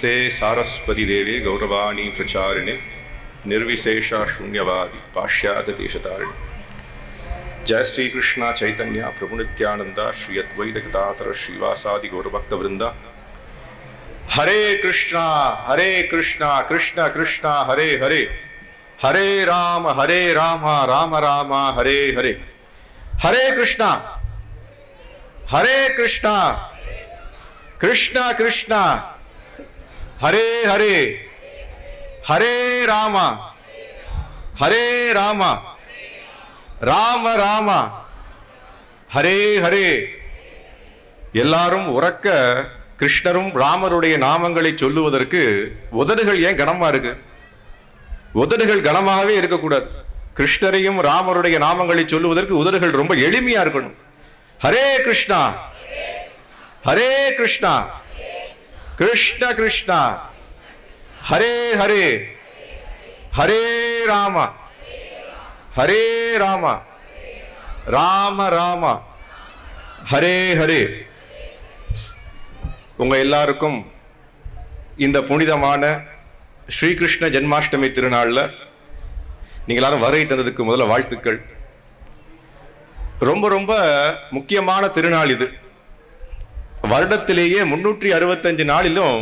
नमस्ते सारस्वती देवे गौरवाणी प्रचारिणे निर्विशेषा शून्यवादी पाश्चात्य देशतारिणे। जय श्री कृष्ण चैतन्य प्रभु नित्यानंद श्री अद्वैत गदाधर श्रीवासादि गौरभक्त वृंदा। हरे कृष्णा कृष्ण कृष्ण हरे हरे, हरे राम राम राम हरे हरे। हरे कृष्णा कृष्ण कृष्ण हरे हरे, हरे राम राम राम हरे हरे। எல்லாரும் உறக்க கிருஷ்ணரும் ராமருடைய நாமங்களை சொல்லுவதற்கு உதடுகள் ஏன் கனமா இருக்கு? உதடுகள் கனமாகவே இருக்கக்கூடாது. கிருஷ்ணரையும் ராமருடைய நாமங்களை சொல்லுவதற்கு உதடுகள் ரொம்ப எளிமையா இருக்கணும். ஹரே கிருஷ்ணா கிருஷ்ண கிருஷ்ண ஹரே ஹரே, ஹரே ராம ராம ராம ஹரே ஹரே. உங்க எல்லாருக்கும் இந்த புனிதமான ஸ்ரீகிருஷ்ண ஜென்மாஷ்டமி திருநாளில் நீங்க எல்லாரும் வருகை தந்ததுக்கு முதல்ல வாழ்த்துக்கள். ரொம்ப ரொம்ப முக்கியமான திருநாள் இது. வருடத்திலேயே 365 நாளிலும்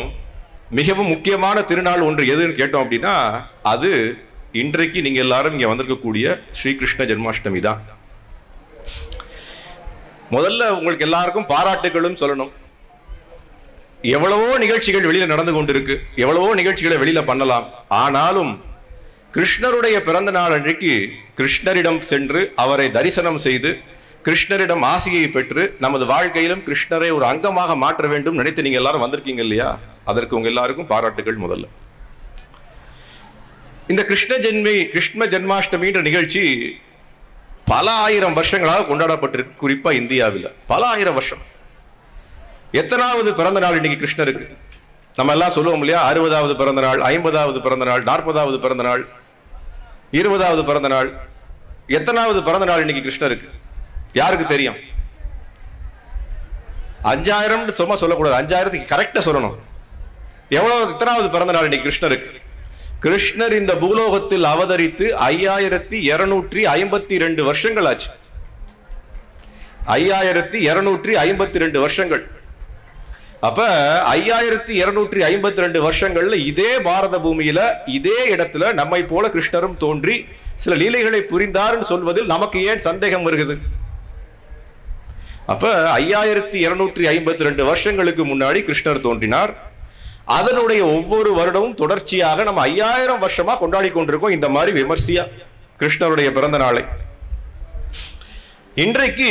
மிகவும் முக்கியமான திருநாள் ஒன்று எதுன்னு கேட்டோம் அப்படின்னா அது இன்றைக்கு நீங்க எல்லாரும் இங்க வந்திருக்கக்கூடிய ஸ்ரீகிருஷ்ண ஜென்மாஷ்டமி தான். முதல்ல உங்களுக்கு எல்லாருக்கும் பாராட்டுகளும் சொல்லணும். எவ்வளவோ நிகழ்ச்சிகள் வெளியில நடந்து கொண்டிருக்கு, எவ்வளவோ நிகழ்ச்சிகளை வெளியில பண்ணலாம். ஆனாலும் கிருஷ்ணருடைய பிறந்த நாள் அன்றைக்கு கிருஷ்ணரிடம் சென்று அவரை தரிசனம் செய்து கிருஷ்ணரிடம் ஆசியை பெற்று நமது வாழ்க்கையிலும் கிருஷ்ணரை ஒரு அங்கமாக மாற்ற வேண்டும் நினைத்து நீங்க எல்லாரும் வந்திருக்கீங்க இல்லையா? அதற்கு உங்க எல்லாருக்கும் பாராட்டுகள். முதல்ல இந்த கிருஷ்ண ஜென்மாஷ்டமின்ற நிகழ்ச்சி பல ஆயிரம் வருஷங்களாக கொண்டாடப்பட்டிருக்கு. குறிப்பா இந்தியாவில் பல ஆயிரம் வருஷம். எத்தனாவது பிறந்த நாள் இன்னைக்கு கிருஷ்ணருக்கு? நம்ம எல்லாம் சொல்லுவோம் இல்லையா, 60வது பிறந்த நாள், 50வது பிறந்த நாள், 40வது பிறந்த நாள், 20வது பிறந்த நாள். எத்தனாவது பிறந்த நாள் இன்னைக்கு கிருஷ்ணருக்கு? யாருக்கு தெரியும்? 5000 சும்மா சொல்லக்கூடாது, 5000க்கு கரெக்டா சொல்லணும். எத்தனாவது பிறந்த நாள் இன்னைக்கு கிருஷ்ணருக்கு? கிருஷ்ணர் இந்த பூலோகத்தில் அவதரித்து 5252 வருஷங்கள் ஆச்சு. 5252 வருஷங்கள். அப்ப 5252 வருஷங்கள்ல இதே பாரத பூமியில இதே இடத்துல நம்மை போல கிருஷ்ணரும் தோன்றி சில லீலைகளை புரிந்தார்னு சொல்வதில் நமக்கு ஏன் சந்தேகம் வருகிறது? அப்ப 5252 வருஷங்களுக்கு முன்னாடி கிருஷ்ணர் தோன்றினார். அதனுடைய ஒவ்வொரு வருடமும் தொடர்ச்சியாக நம்ம 5000 வருஷமா கொண்டாடி கொண்டிருக்கோம் இந்த மாதிரி விமர்சையா கிருஷ்ணருடைய பிறந்த நாளை. இன்றைக்கு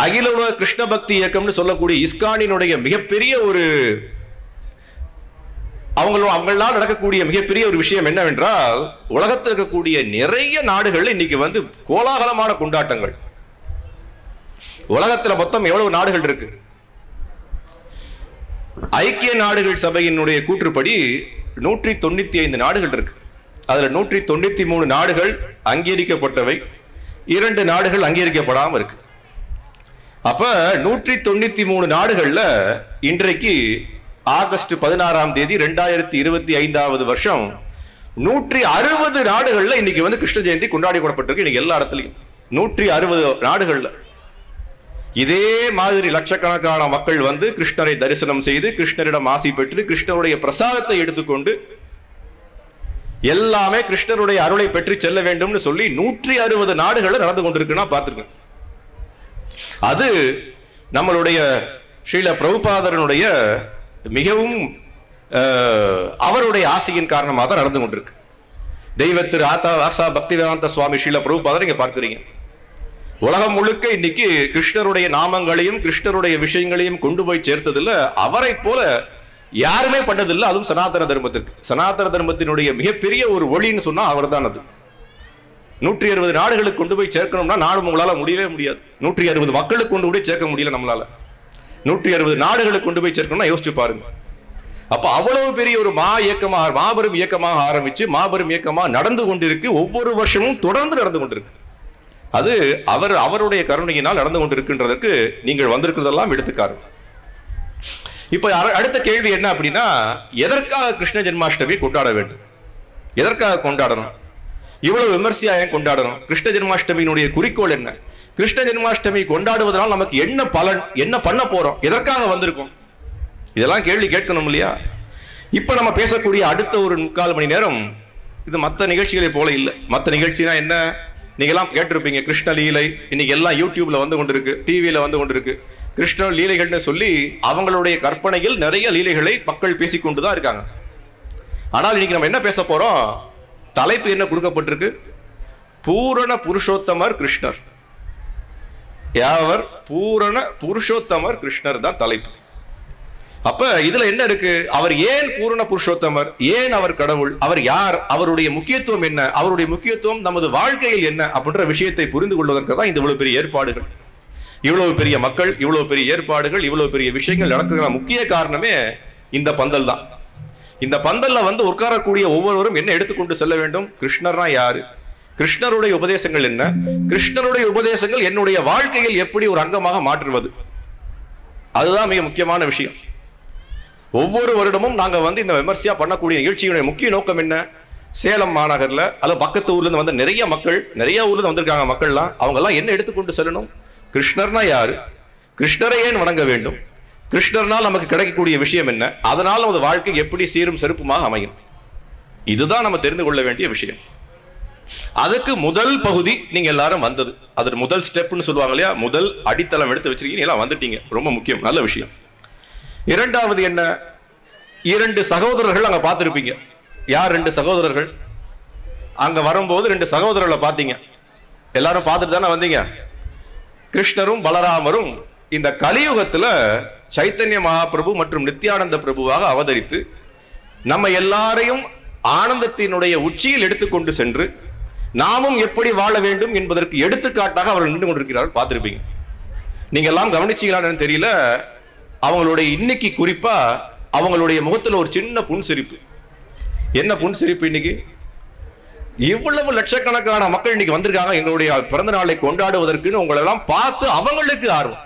அகில உலக கிருஷ்ண பக்தி இயக்கம்னு சொல்லக்கூடிய இஸ்கானினுடைய மிகப்பெரிய ஒரு அவங்களால் நடக்கக்கூடிய மிகப்பெரிய ஒரு விஷயம் என்னவென்றால், உலகத்தில் இருக்கக்கூடிய நிறைய நாடுகள் இன்னைக்கு கோலாகலமான கொண்டாட்டங்கள். உலகத்துல மொத்தம் எவ்வளவு நாடுகள் இருக்கு? ஐக்கிய நாடுகள் சபையினுடைய கூற்றுப்படி 195 நாடுகள் இருக்கு. அதுல 193 நாடுகள் அங்கீகரிக்கப்பட்டவை, 2 நாடுகள் அங்கீகரிக்கப்படாம இருக்கு. அப்ப 193 நாடுகள்ல இன்றைக்கு ஆகஸ்ட் 16ஆம் தேதி 2025வது வருஷம் 160 நாடுகள்ல இன்னைக்கு கிருஷ்ண ஜெயந்தி கொண்டாடி கொள்ளப்பட்டிருக்கு. இன்னைக்கு எல்லா இடத்துலையும் 160 நாடுகள்ல இதே மாதிரி லட்சக்கணக்கான மக்கள் கிருஷ்ணரை தரிசனம் செய்து கிருஷ்ணரிடம் ஆசி பெற்று கிருஷ்ணருடைய பிரசாதத்தை எடுத்துக்கொண்டு எல்லாமே கிருஷ்ணருடைய அருளை பெற்று செல்ல வேண்டும்னு சொல்லி 160 நாடுகள்ல நடந்து கொண்டிருக்குன்னா பார்த்துருக்கேன். அது நம்மளுடைய ஸ்ரீல பிரபுபாதரனுடைய மிகவும் அவருடைய ஆசையின் காரணமாக தான் நடந்து கொண்டிருக்கு. தெய்வ திரு ஆசா பக்திவேதாந்த சுவாமி ஸ்ரீல பிரபுபாதர் இங்க பார்க்கிறீங்க. உலகம் முழுக்க இன்னைக்கு கிருஷ்ணருடைய நாமங்களையும் கிருஷ்ணருடைய விஷயங்களையும் கொண்டு போய் சேர்த்ததில்ல அவரை போல யாருமே பண்ணதில்லை. அதுவும் சனாதன தர்மத்திற்கு. சனாதன தர்மத்தினுடைய மிகப்பெரிய ஒரு ஒளின்னு சொன்னா அவர் தான். அது 160 நாடுகளுக்கு கொண்டு போய் சேர்க்கணும்னா நாடு உங்களால முடியவே முடியாது. 160 மக்களுக்கு கொண்டு போய் சேர்க்க முடியல நம்மளால. 160 நாடுகளுக்கு கொண்டு போய் சேர்க்கணும்னா யோசிச்சு பாருங்க. அப்ப அவ்வளவு பெரிய ஒரு மாபெரும் இயக்கமாக ஆரம்பிச்சு மாபெரும் இயக்கமாக நடந்து கொண்டிருக்கு. ஒவ்வொரு வருஷமும் தொடர்ந்து நடந்து கொண்டிருக்கு. அது அவருடைய கருணையினால் நடந்து கொண்டிருக்கின்றதற்கு நீங்கள் வந்திருக்கிறதெல்லாம் எடுத்துக்காரு. இப்ப அடுத்த கேள்வி என்ன அப்படின்னா, எதற்காக கிருஷ்ண ஜென்மாஷ்டமி கொண்டாட வேண்டும்? எதற்காக கொண்டாடணும்? இவ்வளவு விமர்சையா ஏன் கொண்டாடணும்? கிருஷ்ண ஜென்மாஷ்டமியினுடைய குறிக்கோள் என்ன? கிருஷ்ண ஜென்மாஷ்டமி கொண்டாடுவதனால் நமக்கு என்ன பலன், என்ன பண்ண போறோம், எதற்காக வந்திருக்கோம்? இதெல்லாம் கேள்வி கேட்கணும் இல்லையா? இப்ப நம்ம பேசக்கூடிய அடுத்த ஒரு 3/4 மணி நேரம் இது மற்ற நிகழ்ச்சிகளை போல இல்லை. மற்ற நிகழ்ச்சினா என்ன, நீங்க எல்லாம் கேட்டிருப்பீங்க, கிருஷ்ண லீலை. இன்னைக்கு எல்லாம் யூடியூப்ல வந்து கொண்டிருக்கு, டிவியில வந்து கொண்டிருக்கு. கிருஷ்ண லீலைகள்னு சொல்லி அவங்களுடைய கற்பனையில் நிறைய லீலைகளை மக்கள் பேசிக்கொண்டுதான் இருக்காங்க. ஆனால் இன்னைக்கு நம்ம என்ன பேச போறோம்? தலைப்பு என்ன கொடுக்கப்பட்டிருக்கு? பூரண புருஷோத்தமர் கிருஷ்ணர். யாவர் பூரண புருஷோத்தமர் கிருஷ்ணர் தான் தலைப்பு. அப்ப இதுல என்ன இருக்கு? அவர் ஏன் பூரண புருஷோத்தமர்? ஏன் அவர் கடவுள்? அவர் யார்? அவருடைய முக்கியத்துவம் என்ன? அவருடைய முக்கியத்துவம் நமது வாழ்க்கையில் என்ன அப்படின்ற விஷயத்தை புரிந்து கொள்வதற்கு தான் இந்த இவ்வளவு பெரிய ஏற்பாடுகள், இவ்வளவு பெரிய மக்கள், இவ்வளவு பெரிய ஏற்பாடுகள், இவ்வளவு பெரிய விஷயங்கள் நடக்குதுங்கிற முக்கிய காரணமே இந்த பந்தல் தான். இந்த பந்தல்ல வந்து உட்காரக்கூடிய ஒவ்வொருவரும் என்ன எடுத்துக்கொண்டு செல்ல வேண்டும்? கிருஷ்ணர்னா யாரு, கிருஷ்ணருடைய உபதேசங்கள் என்ன, கிருஷ்ணருடைய உபதேசங்கள் என்னுடைய வாழ்க்கையில் எப்படி ஒரு அங்கமாக மாற்றுவது, அதுதான் மிக முக்கியமான விஷயம். ஒவ்வொரு வருடமும் நாங்க வந்து இந்த விமர்சையா பண்ணக்கூடிய நிகழ்ச்சியுடைய முக்கிய நோக்கம் என்ன? சேலம் மாநகர்ல அல்லது பக்கத்து ஊர்ல இருந்து வந்த நிறைய மக்கள், நிறைய ஊர்ல இருந்து வந்திருக்காங்க மக்கள்லாம், அவங்க எல்லாம் என்ன எடுத்துக்கொண்டு செல்லணும்? கிருஷ்ணர்னா யாரு, கிருஷ்ணரை ஏன் வணங்க வேண்டும், கிருஷ்ணர்னால் நமக்கு கிடைக்கக்கூடிய விஷயம் என்ன, அதனால் நமது வாழ்க்கை எப்படி சீரும் செருப்புமாக அமையும், இதுதான் நம்ம தெரிந்து கொள்ள வேண்டிய விஷயம். அதுக்கு முதல் பகுதி நீங்க எல்லாரும் வந்தது, அது முதல் ஸ்டெப்னு சொல்லுவாங்க இல்லையா, முதல் அடித்தளம் எடுத்து வச்சிருக்கீங்க, எல்லாம் வந்துட்டீங்க, ரொம்ப முக்கியம், நல்ல விஷயம். இரண்டாவது என்ன? 2 சகோதரர்கள் அங்க பார்த்திருப்பீங்க. யார் 2 சகோதரர்கள்? அங்க வரும்போது 2 சகோதரர்களை பார்த்தீங்க. எல்லாரும் பார்த்துட்டு தானே வந்தீங்க. கிருஷ்ணரும் பலராமரும் இந்த கலியுகத்துல சைத்தன்ய மகாபிரபு மற்றும் நித்யானந்த பிரபுவாக அவதரித்து நம்ம எல்லாரையும் ஆனந்தத்தினுடைய உச்சியில் எடுத்துக்கொண்டு சென்று நாமும் எப்படி வாழ வேண்டும் என்பதற்கு எடுத்துக்காட்டாக அவர்கள் நின்று கொண்டிருக்கிறார்கள். பார்த்திருப்பீங்க. நீங்க எல்லாம் கவனிச்சீங்களான்னு தெரியல, அவங்களுடைய இன்னைக்கு குறிப்பா அவங்களுடைய முகத்துல ஒரு சின்ன புன்சிரிப்பு. என்ன புன்சிரிப்பு? இன்னைக்கு இவ்வளவு லட்சக்கணக்கான மக்கள் இன்னைக்கு வந்திருக்காங்க எங்களுடைய பிறந்த நாளை கொண்டாடுவதற்குன்னு உங்களை எல்லாம் பார்த்து அவங்களுக்கு ஆர்வம்.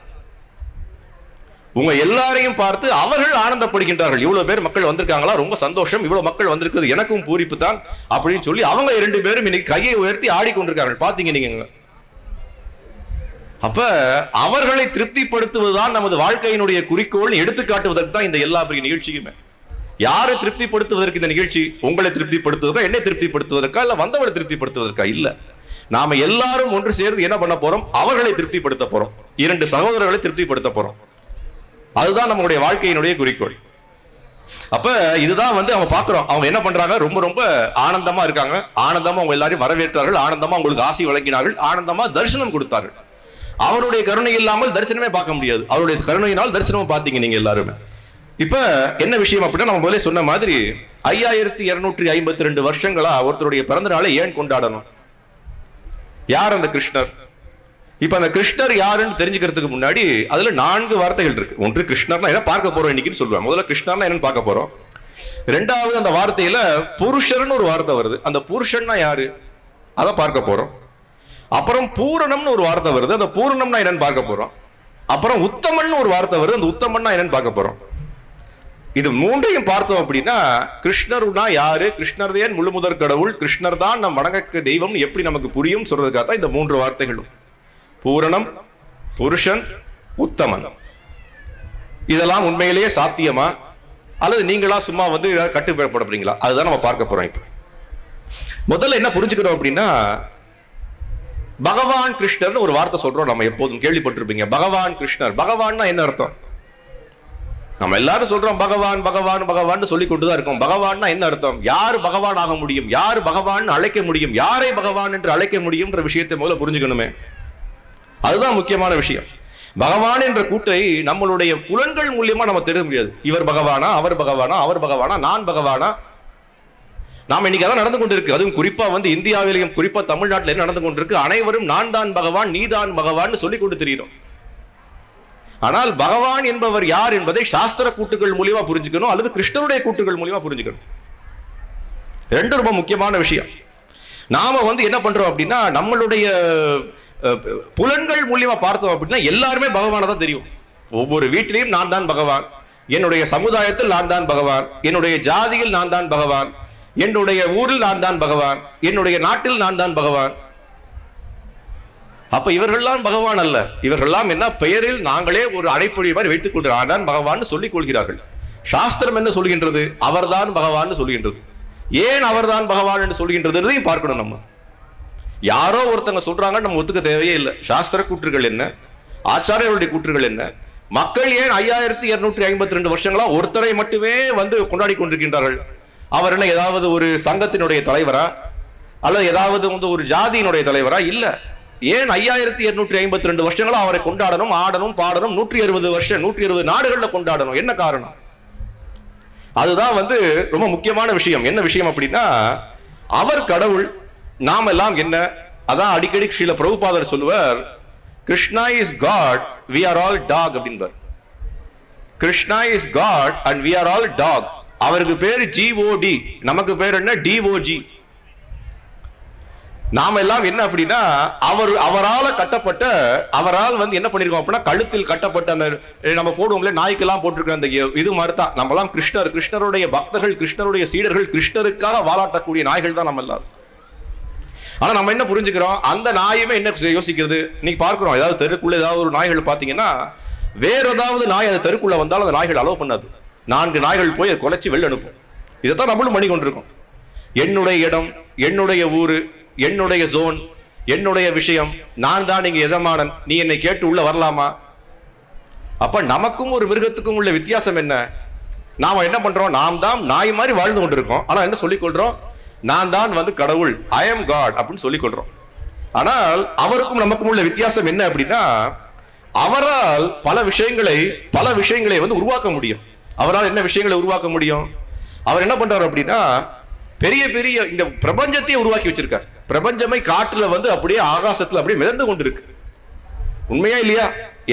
உங்க எல்லாரையும் பார்த்து அவர்கள் ஆனந்தப்படுகின்றார்கள். இவ்வளவு பேர் மக்கள் வந்திருக்காங்களா, ரொம்ப சந்தோஷம், இவ்வளவு மக்கள் வந்திருக்கிறது எனக்கும் பூரிப்பு தான் அப்படின்னு சொல்லி அவங்க 2 பேரும் இன்னைக்கு கையை உயர்த்தி ஆடிக்கொண்டிருக்கார்கள். பாத்தீங்க நீங்க. அப்ப அவர்களை திருப்திப்படுத்துவதுதான் நமது வாழ்க்கையினுடைய குறிக்கோள் எடுத்துக்காட்டுவதற்கு தான் இந்த எல்லா பெரிய நிகழ்ச்சியுமே. யாரை திருப்திப்படுத்துவதற்கு இந்த நிகழ்ச்சி? உங்களை திருப்திப்படுத்துவதற்கா, என்னை திருப்திப்படுத்துவதற்கா, இல்ல வந்தவளை திருப்திப்படுத்துவதற்கா? இல்ல, நாம எல்லாரும் ஒன்று சேர்ந்து என்ன பண்ண போறோம்? அவர்களை திருப்திப்படுத்த போறோம். 2 சகோதரர்களை திருப்திப்படுத்த போறோம். அதுதான் நம்மளுடைய வாழ்க்கையினுடைய குறிக்கோள். அப்ப இதுதான் வந்து அவங்க பாக்குறோம். அவங்க என்ன பண்றாங்க? ரொம்ப ரொம்ப ஆனந்தமா இருக்காங்க. ஆனந்தமா அவங்க எல்லாரையும் வரவேற்றார்கள். ஆனந்தமா உங்களுக்கு ஆசி வழங்கினார்கள். ஆனந்தமா தரிசனம் கொடுத்தார்கள். அவருடைய கருணை இல்லாமல் தரிசனமே பார்க்க முடியாது. அவருடைய கருணையினால் தரிசனமும் பார்த்தீங்க நீங்க எல்லாருமே. இப்ப என்ன விஷயம் அப்படின்னா, நம்ம முதல்ல சொன்ன மாதிரி 5252 வருஷங்களா ஒருத்தருடைய பிறந்த நாளை ஏன் கொண்டாடணும்? யார் அந்த கிருஷ்ணர்? இப்ப அந்த கிருஷ்ணர் யாருன்னு தெரிஞ்சுக்கிறதுக்கு முன்னாடி அதுல 4 வார்த்தைகள் இருக்கு. ஒன்று கிருஷ்ணர்னா என்ன பார்க்க போறோம் இன்னைக்குன்னு சொல்லுவாங்க. முதல்ல கிருஷ்ணர்னா என்னன்னு பார்க்க போறோம். ரெண்டாவது அந்த வார்த்தையில புருஷர்னு ஒரு வார்த்தை வருது. அந்த புருஷன்னா யாரு அதை பார்க்க போறோம். அப்புறம் பூரணம்னு ஒரு வார்த்தை வருது. அந்த பூரணம்னா என்னன்னு பார்க்க போறோம். அப்புறம் உத்தமன் ஒரு வார்த்தை வருது. அந்த உத்தமன்னா என்னன்னு பார்க்க போறோம். இது 3ஐயும் பார்த்தோம் அப்படின்னா கிருஷ்ணர்னா யாரு, கிருஷ்ணர் தான் முழு முதற் கடவுள், கிருஷ்ணர் தான் நம் வணங்க தெய்வம் எப்படி நமக்கு புரியும் சொல்றதுக்காக தான் இந்த 3 வார்த்தைகளும். பூரணம், புருஷன், உத்தமன். இதெல்லாம் உண்மையிலேயே சாத்தியமா அல்லது நீங்களா சும்மா வந்து கட்டுப்படுறீங்களா? அதுதான் நம்ம பார்க்க போறோம். இப்ப முதல்ல என்ன புரிஞ்சுக்கிறோம் அப்படின்னா, பகவான் கிருஷ்ணர் ஒரு வார்த்தை சொல்றோம். நம்ம எப்போதும் கேள்விப்பட்டிருப்பீங்க, பகவான் கிருஷ்ணர். பகவான்னா என்ன அர்த்தம்? நம்ம எல்லாரும் சொல்றோம் பகவான் பகவான் பகவான் சொல்லி கொண்டுதான் இருக்கோம். பகவான்னா என்ன அர்த்தம்? யார் பகவான் ஆக முடியும், யார் பகவான் அழைக்க முடியும், யாரை பகவான் என்று அழைக்க முடியும்ன்ற விஷயத்தை முதல்ல புரிஞ்சுக்கணுமே. அதுதான் முக்கியமான விஷயம். பகவான் என்ற கூட்டை நம்மளுடைய புலன்கள் மூலியமா நம்ம தெரிய முடியாது. இவர் பகவானா, அவர் பகவானா, அவர் பகவானா, நான் பகவானா. நாம இன்னைக்கு அதான் நடந்து கொண்டிருக்கு. அதுவும் குறிப்பா வந்து இந்தியாவிலையும் குறிப்பா தமிழ்நாட்டில் என்ன நடந்து கொண்டிருக்கு? அனைவரும் நான் தான் பகவான், நீதான் பகவான் சொல்லி கொண்டு தெரியும். ஆனால் பகவான் என்பவர் யார் என்பதை சாஸ்திர கூட்டுகள் மூலியமா புரிஞ்சுக்கணும் அல்லது கிருஷ்ணருடைய கூட்டுகள் மூலியமா புரிஞ்சுக்கணும். 2 ரொம்ப முக்கியமான விஷயம். நாம வந்து என்ன பண்றோம் அப்படின்னா, நம்மளுடைய புலன்கள் மூலியமா பார்த்தோம் அப்படின்னா எல்லாருமே பகவானை தான் தெரியும். ஒவ்வொரு வீட்டிலையும் நான் தான் பகவான், என்னுடைய சமுதாயத்தில் நான் தான் பகவான், என்னுடைய ஜாதியில் நான் தான் பகவான், என்னுடைய ஊரில் நான் தான் பகவான், என்னுடைய நாட்டில் நான் தான் பகவான். அப்ப இவர்கள்லாம் பகவான் அல்ல. இவர்கள்லாம் என்ன, பெயரில் நாங்களே ஒரு அடைப்பொழி மாதிரி வைத்துக் கொள்கிறோம். நான் பகவான் சொல்லிக் கொள்கிறார்கள். சாஸ்திரம் என்ன சொல்கின்றது? அவர்தான் பகவான் சொல்கின்றது. ஏன் அவர்தான் பகவான் என்று சொல்கின்றது பார்க்கணும். நம்ம யாரோ ஒருத்தங்க சொல்றாங்க, நம்ம ஒத்துக்க தேவையே இல்லை. சாஸ்திர கூற்றுகள் என்ன, ஆச்சாரியர்களுடைய கூற்றுகள் என்ன, மக்கள் ஏன் 5252 வருஷங்களா ஒருத்தரை மட்டுமே வந்து கொண்டாடி கொண்டிருக்கின்றார்கள்? அவர் என்ன ஏதாவது ஒரு சங்கத்தினுடைய தலைவரா அல்லது ஏதாவது வந்து ஒரு ஜாதியினுடைய தலைவரா? இல்ல. ஏன் 5252 வருஷங்களா அவரை கொண்டாடணும், ஆடணும், பாடணும், 160 நாடுகள்ல கொண்டாடணும்? என்ன காரணம்? அதுதான் வந்து ரொம்ப முக்கியமான விஷயம். என்ன விஷயம் அப்படின்னா, அவர் கடவுள், நாம் எல்லாம் என்ன. அதான் அடிக்கடி ஸ்ரீல பிரபுபாதர் சொல்லுவார், Krishna is God, we are all dog அப்படின்பார். Krishna is God and we are all dog. அவருக்கு பேரு GOD, நமக்கு பேர் என்ன, DOG. நாம எல்லாம் என்ன அப்படின்னா, அவரால் கட்டப்பட்ட, அவரால் வந்து என்ன பண்ணிருக்கோம் அப்படின்னா, கழுத்தில் கட்டப்பட்ட அந்த நம்ம போடுவோம்ல நாய்க்கெல்லாம் போட்டிருக்க அந்த இது மாதிரி தான் நம்ம எல்லாம். கிருஷ்ணருடைய பக்தர்கள், கிருஷ்ணருடைய சீடர்கள், கிருஷ்ணருக்காக வாலாட்டக்கூடிய நாய்கள் தான் நம்ம எல்லாரும். ஆனா நம்ம என்ன புரிஞ்சுக்கிறோம், அந்த நாயுமே என்ன யோசிக்கிறது, இன்னைக்கு பார்க்கிறோம். ஏதாவது தெருக்குள்ள ஏதாவது ஒரு நாய்கள் பாத்தீங்கன்னா, வேற ஏதாவது நாய் அந்த தெருக்குள்ள வந்தாலும் அந்த நாய்கள் அலோவ் பண்ணாது. 4 நாய்கள் போய் அதை குலைச்சி வெளில அனுப்பும். இதைத்தான் நம்மளும் பண்ணி கொண்டிருக்கோம். என்னுடைய இடம், என்னுடைய ஊரு, என்னுடைய ஜோன், என்னுடைய விஷயம், நான் தான் இங்க எஜமானன், நீ என்னை கேட்டு உள்ள வரலாமா? அப்ப நமக்கும் ஒரு மிருகத்துக்கும் உள்ள வித்தியாசம் என்ன? நாம என்ன பண்றோம், நாம் தான் நாய் மாதிரி வாழ்ந்து கொண்டிருக்கோம். ஆனா என்ன சொல்லிக் கொள்றோம், நான் தான் வந்து கடவுள், ஐ எம் காட் அப்படின்னு சொல்லிக் கொள்றோம். ஆனால் அவருக்கும் நமக்கும் உள்ள வித்தியாசம் என்ன அப்படின்னா, அவரால் பல விஷயங்களை வந்து உருவாக்க முடியும். அவரால் என்ன விஷயங்களை உருவாக்க முடியும்? அவர் என்ன பண்றாரு அப்படின்னா, பெரிய பெரிய இந்த பிரபஞ்சத்தையே உருவாக்கி வச்சிருக்கார். பிரபஞ்சமே காற்றுல வந்து அப்படியே ஆகாசத்துல அப்படியே மிதந்து கொண்டிருக்கு. உண்மையா இல்லையா?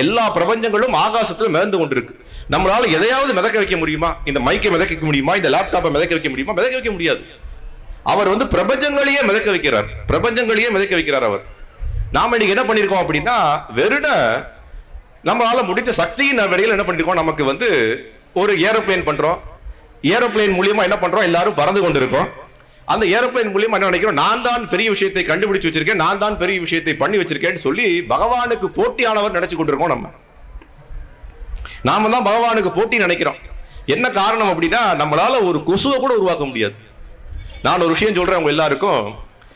எல்லா பிரபஞ்சங்களும் ஆகாசத்துல மிதந்து கொண்டிருக்கு. நம்மளால எதையாவது மிதக்க வைக்க முடியுமா? இந்த மைக்கை மிதக்க வைக்க முடியுமா? இந்த லேப்டாப்பை மிதக்க வைக்க முடியுமா? மிதக்க வைக்க முடியாது. அவர் வந்து பிரபஞ்சங்களையே மிதக்க வைக்கிறார். அவர் நாம இன்னைக்கு என்ன பண்ணிருக்கோம் அப்படின்னா, வெறுட நம்மளால முடிந்த சக்தியின் வழியில் என்ன பண்ணிருக்கோம், நமக்கு வந்து ஒரு ஏரோப்ளேன் பண்றோம். ஏரோப்ளேன் மூலியமா என்ன பண்றோம், எல்லாரும் பறந்து கொண்டிருக்கோம். அந்த ஏரோப்ளேன் மூலியமா என்ன நினைக்கிறோம், நான் தான் பெரிய விஷயத்தை கண்டுபிடிச்சு வச்சிருக்கேன், நான் தான் பெரிய விஷயத்தை பண்ணி வச்சிருக்கேன்னு சொல்லி பகவானுக்கு போட்டியானவர் நினைச்சு கொண்டிருக்கோம். நாம தான் பகவானுக்கு போட்டி நினைக்கிறோம். என்ன காரணம் அப்படின்னா, நம்மளால ஒரு கொசுவை கூட உருவாக்க முடியாது. நான் ஒரு விஷயம் சொல்றேன் உங்க எல்லாருக்கும்,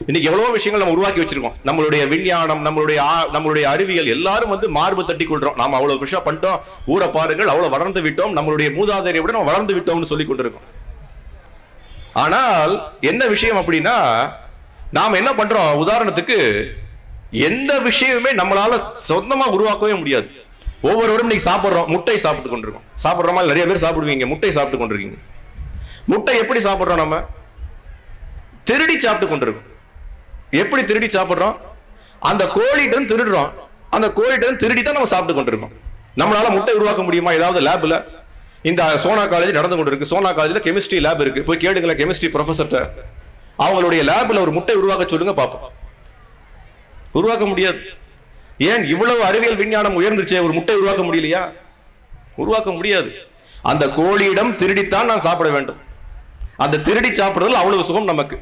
இன்னைக்கு எவ்வளவோ விஷயங்கள் நம்ம உருவாக்கி வச்சிருக்கோம். நம்மளுடைய விஞ்ஞானம், நம்மளுடைய அறிவியல், எல்லாரும் வந்து மார்பு தட்டி கொள்றோம். நாம அவ்வளவு விஷயம் பண்ணிட்டோம், ஊரை பாருங்கள், அவ்வளவு வளர்ந்து விட்டோம், நம்மளுடைய மூதாதையரை விட நம்ம வளர்ந்து விட்டோம்னு சொல்லி கொண்டிருக்கோம். ஆனால் என்ன விஷயம் அப்படின்னா, நாம என்ன பண்றோம், உதாரணத்துக்கு எந்த விஷயமே நம்மளால சொந்தமா உருவாக்கவே முடியாது. ஒவ்வொருவரும் இன்னைக்கு சாப்பிடுறோம், முட்டை சாப்பிட்டு கொண்டிருக்கோம். சாப்பிடுறோமா? நிறைய பேர் சாப்பிடுவீங்க, முட்டை சாப்பிட்டு கொண்டிருக்கீங்க. முட்டை எப்படி சாப்பிடுறோம்? நம்ம திருடி சாப்பிட்டு கொண்டிருக்கோம். எப்படி திருடி சாப்பிடுறோம்? அந்த கோழிட்ட திருடுறோம், அந்த கோழிட்ட திருடி தான் நம்ம சாப்பிட்டு கொண்டிருக்கோம். நம்மளால முட்டை உருவாக்க முடியுமா? ஏதாவது லேப்ல, இந்த சோனா காலேஜ் நடந்து கொண்டிருக்கு, சோனா காலேஜ்ல கெமிஸ்ட்ரி லேப் இருக்கு, போய் கேளுங்களேன் கெமிஸ்ட்ரி ப்ரொஃபஸர்ட்ட, அவங்களுடைய லேப்ல ஒரு முட்டை உருவாக்க சொல்லுங்க பார்ப்போம். உருவாக்க முடியாது. ஏன்? இவ்வளவு அறிவியல் விஞ்ஞானம் உயர்ந்துச்சே, ஒரு முட்டை உருவாக்க முடியலையா? உருவாக்க முடியாது. அந்த கோழியிடம் திருடித்தான் நான் சாப்பிட வேண்டும். அந்த திருடி சாப்பிடுறதுல அவ்வளவு சுகம் நமக்கு.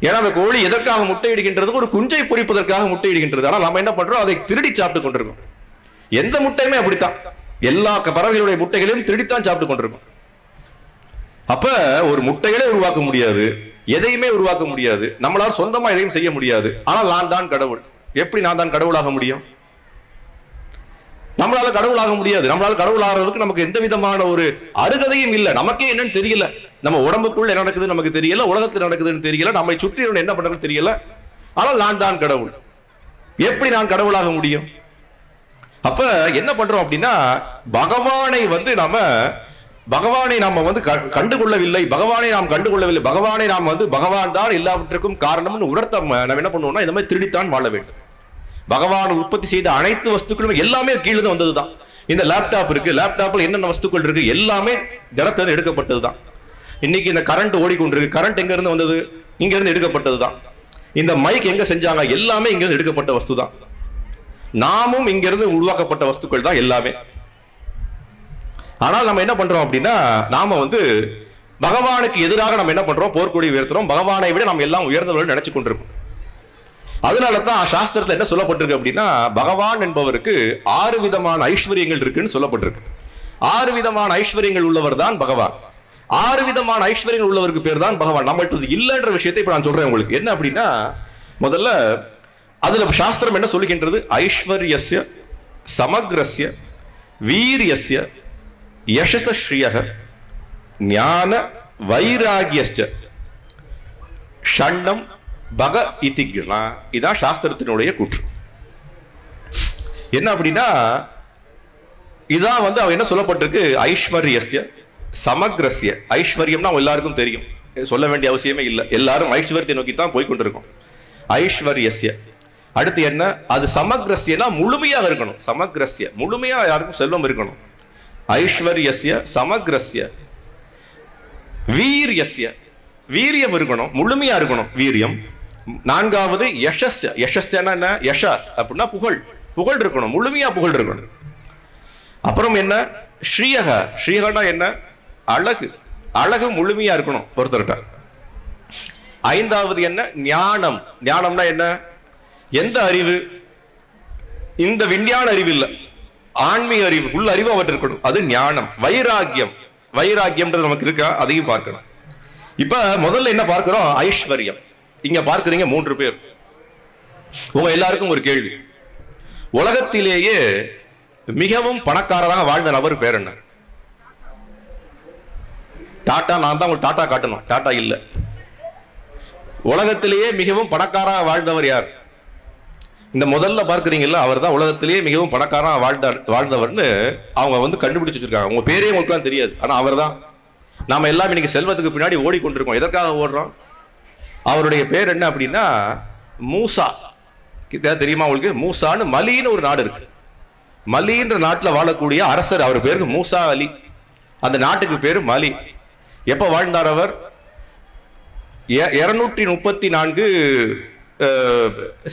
ஏன்னா அந்த கோழி எதற்காக முட்டையிடுகின்றது? ஒரு குஞ்சை பொரிப்பதற்காக முட்டையிடுகின்றது. ஆனால் நம்ம என்ன பண்றோம், அதை திருடி சாப்பிட்டு கொண்டிருக்கோம். எந்த முட்டையுமே அப்படித்தான், எல்லா பறவைகளுடைய முட்டைகளையும் திருடித்தான் சாப்பிட்டு கொண்டிருக்கோம். அப்ப ஒரு முட்டைகளே உருவாக்க முடியாது, எதையுமே உருவாக்க முடியாது, நம்மளால சொந்தமா எதையும் செய்ய முடியாது. ஆனால் நான் தான் கடவுள். எப்படி நான் தான் கடவுளாக முடியும்? நம்மளால கடவுளாக முடியாது. நம்மளால கடவுள் ஆகிறதுக்கு நமக்கு எந்த விதமான ஒரு அருகதையும் இல்லை. நமக்கே என்னன்னு தெரியல, நம்ம உடம்புக்குள்ள என்ன நடக்குதுன்னு நமக்கு தெரியல, உலகத்தில் நடக்குதுன்னு தெரியல, நம்மை சுற்றி என்ன பண்றதுன்னு தெரியல. ஆனால் நான் தான் கடவுள். எப்படி நான் கடவுளாக முடியும்? அப்ப என்ன பண்றோம் அப்படின்னா, பகவானை நாம வந்து கண்டுகொள்ளவில்லை. பகவானை நாம் வந்து பகவான் தான் எல்லாவற்றுக்கும் காரணம்னு உணர்த்த நம்ம என்ன பண்ணுவோம்னா, இந்த மாதிரி திருடித்தான் வாழ வேண்டும். பகவான் உற்பத்தி செய்த அனைத்து வஸ்துக்களும் எல்லாமே கீழே வந்ததுதான். இந்த லேப்டாப் இருக்கு, லேப்டாப்ல என்னென்ன வஸ்துக்கள் இருக்கு, எல்லாமே ஜலத்திலிருந்து எடுக்கப்பட்டதுதான். இன்னைக்கு இந்த கரண்ட் ஓடிக்கொண்டிருக்கு, கரண்ட் எங்க இருந்து வந்தது? இங்க இருந்து எடுக்கப்பட்டதுதான். இந்த மைக் எங்க செஞ்சாங்க? எல்லாமே இங்க இருந்து எடுக்கப்பட்ட வஸ்து தான். நாமும் இங்கிருந்து உருவாக்கப்பட்ட வஸ்துக்கள் தான் எல்லாமே. ஆனால் நம்ம என்ன பண்றோம் அப்படின்னா, நாம வந்து பகவானுக்கு எதிராக நம்ம என்ன பண்றோம், போர்க்கொடி உயர்த்துறோம். பகவானை விட நம்ம எல்லாம் உயர்ந்தவர்கள் நினைச்சு கொண்டிருக்கோம். அதனாலதான் சாஸ்திரத்துல என்ன சொல்லப்பட்டிருக்கு அப்படின்னா, பகவான் என்பவருக்கு 6 விதமான ஐஸ்வர்யங்கள் இருக்குன்னு சொல்லப்பட்டிருக்கு. 6 விதமான ஐஸ்வர்யங்கள் உள்ளவர் தான் பகவான். 6 விதமான ஐஸ்வர்யங்கள் உள்ளவருக்கு பேர் தான் பகவான். நம்மள்ட்ட இல்லைன்ற விஷயத்தை இப்ப நான் சொல்றேன் உங்களுக்கு. என்ன அப்படின்னா, முதல்ல அதுல சாஸ்திரம் என்ன சொல்லுகின்றது, ஐஸ்வர்யஸ்ய சமக்ரஸ்ய வீரியஸ்ய யசஸ்ஸ்ரீயக ஞான வைராகியஸ்ய ஷண்ணம் பக இதிக்னா. இதான் சாஸ்திரத்தினுடைய கூற்று. என்ன அப்படின்னா, இதான் வந்து அவன் என்ன சொல்லப்பட்டிருக்கு, ஐஸ்வர்யஸ்ய சமக்ரஸ்ய. ஐஸ்வர்யம்னா எல்லாருக்கும் தெரியும், சொல்ல வேண்டிய அவசியமே இல்லை. எல்லாரும் ஐஸ்வர்யத்தை நோக்கி தான் போய் கொண்டிருக்கோம். ஐஸ்வர்யஸ்ய அடுத்து என்ன, அது சமக்ரஸ்யனா முழுமையாக இருக்கணும். சமக்ரஸ்ய முழுமையா யாருக்கும் செல்வம் இருக்கணும். ஐஸ்வர்யஸ்ய சமக்ரஸ்ய வீரியஸ்ய வீரியம் இருக்கணும், முழுமையா இருக்கணும் வீரியம். 4வது யசஸ்ய. யசஸ்யனா என்ன, யஷ அப்படின்னா புகழ். புகழ் இருக்கணும், முழுமையா புகழ் இருக்கணும். அப்புறம் என்ன, ஸ்ரீயக. ஸ்ரீயகனா என்ன, அழகு. அழகு முழுமையா இருக்கணும் ஒருத்தர்கிட்ட. 5வது என்ன, ஞானம். ஞானம்னா என்ன, எந்த அறிவு, இந்த விஞ்ஞான அறிவு இல்ல, ஆன்மீக அறிவு, உள்ள அறிவு அவற்றை இருக்கணும், அது ஞானம். வைராகியம். வைராகியம்ன்றது நமக்கு இருக்கா, அதையும் பார்க்கணும். இப்ப முதல்ல என்ன பார்க்கிறோம், ஐஸ்வர்யம். இங்க பார்க்கிறீங்க 3 பேர். உங்க எல்லாருக்கும் ஒரு கேள்வி, உலகத்திலேயே மிகவும் பணக்காரராக வாழ்ந்த நபர் பேர் என்ன? டாடா. நான் தான் உங்களுக்கு டாடா காட்டணும், டாடா இல்ல. உலகத்திலேயே மிகவும் பணக்காரராக வாழ்ந்தவர் யார்? இந்த முதல்ல பார்க்கிறீங்கல்ல, அவர் தான் உலகத்திலேயே மிகவும் பணக்காரராக வாழ்ந்தவர்னு அவங்க வந்து கண்டுபிடிச்சு வச்சிருக்காங்க. உங்க பேரே உங்களுக்கு தெரியாது, ஆனா அவர் தான். நாம எல்லாம் இன்னைக்கு செல்வத்துக்கு பின்னாடி ஓடிக்கொண்டிருக்கோம். எதற்காக ஓடுறோம்? அவருடைய பேர் என்ன அப்படின்னா மூசா. தெரியுமா உங்களுக்கு? மூசான்னு மலின்னு ஒரு நாடு இருக்கு. மலின்ற நாட்டில் வாழக்கூடிய அரசர், அவர் பேருக்கு மூசா அலி. அந்த நாட்டுக்கு பேரு மலி. எப்ப வாழ்ந்தார் அவர்? 234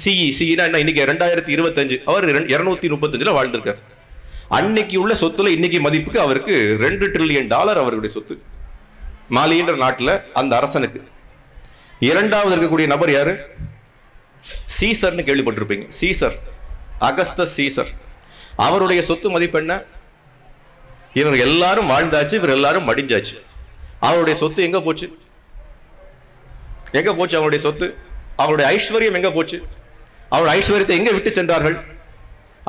சிஇ. சிஇனா என்ன, இன்னைக்கு 2025. அவர் 235 வாழ்ந்திருக்கார். அன்னைக்கு உள்ள சொத்துல இன்னைக்கு மதிப்புக்கு அவருக்கு $2 ட்ரில்லியன் அவருடைய சொத்து மாலின்ற நாட்டில் அந்த அரசனுக்கு. 2வது இருக்கக்கூடிய நபர் யாரு? சீசர்னு கேள்விப்பட்டிருப்பீங்க. Caesar, Augustus Caesar. அவருடைய சொத்து மதிப்பு என்ன? இவர் எல்லாரும் வாழ்ந்தாச்சு, இவர் எல்லாரும் மடிஞ்சாச்சு. அவருடைய சொத்து எங்க போச்சு? எங்க போச்சு அவருடைய சொத்து? அவருடைய ஐஸ்வர்யம் எங்க போச்சு? அவருடைய ஐஸ்வர்யத்தை எங்க விட்டு சென்றார்கள்?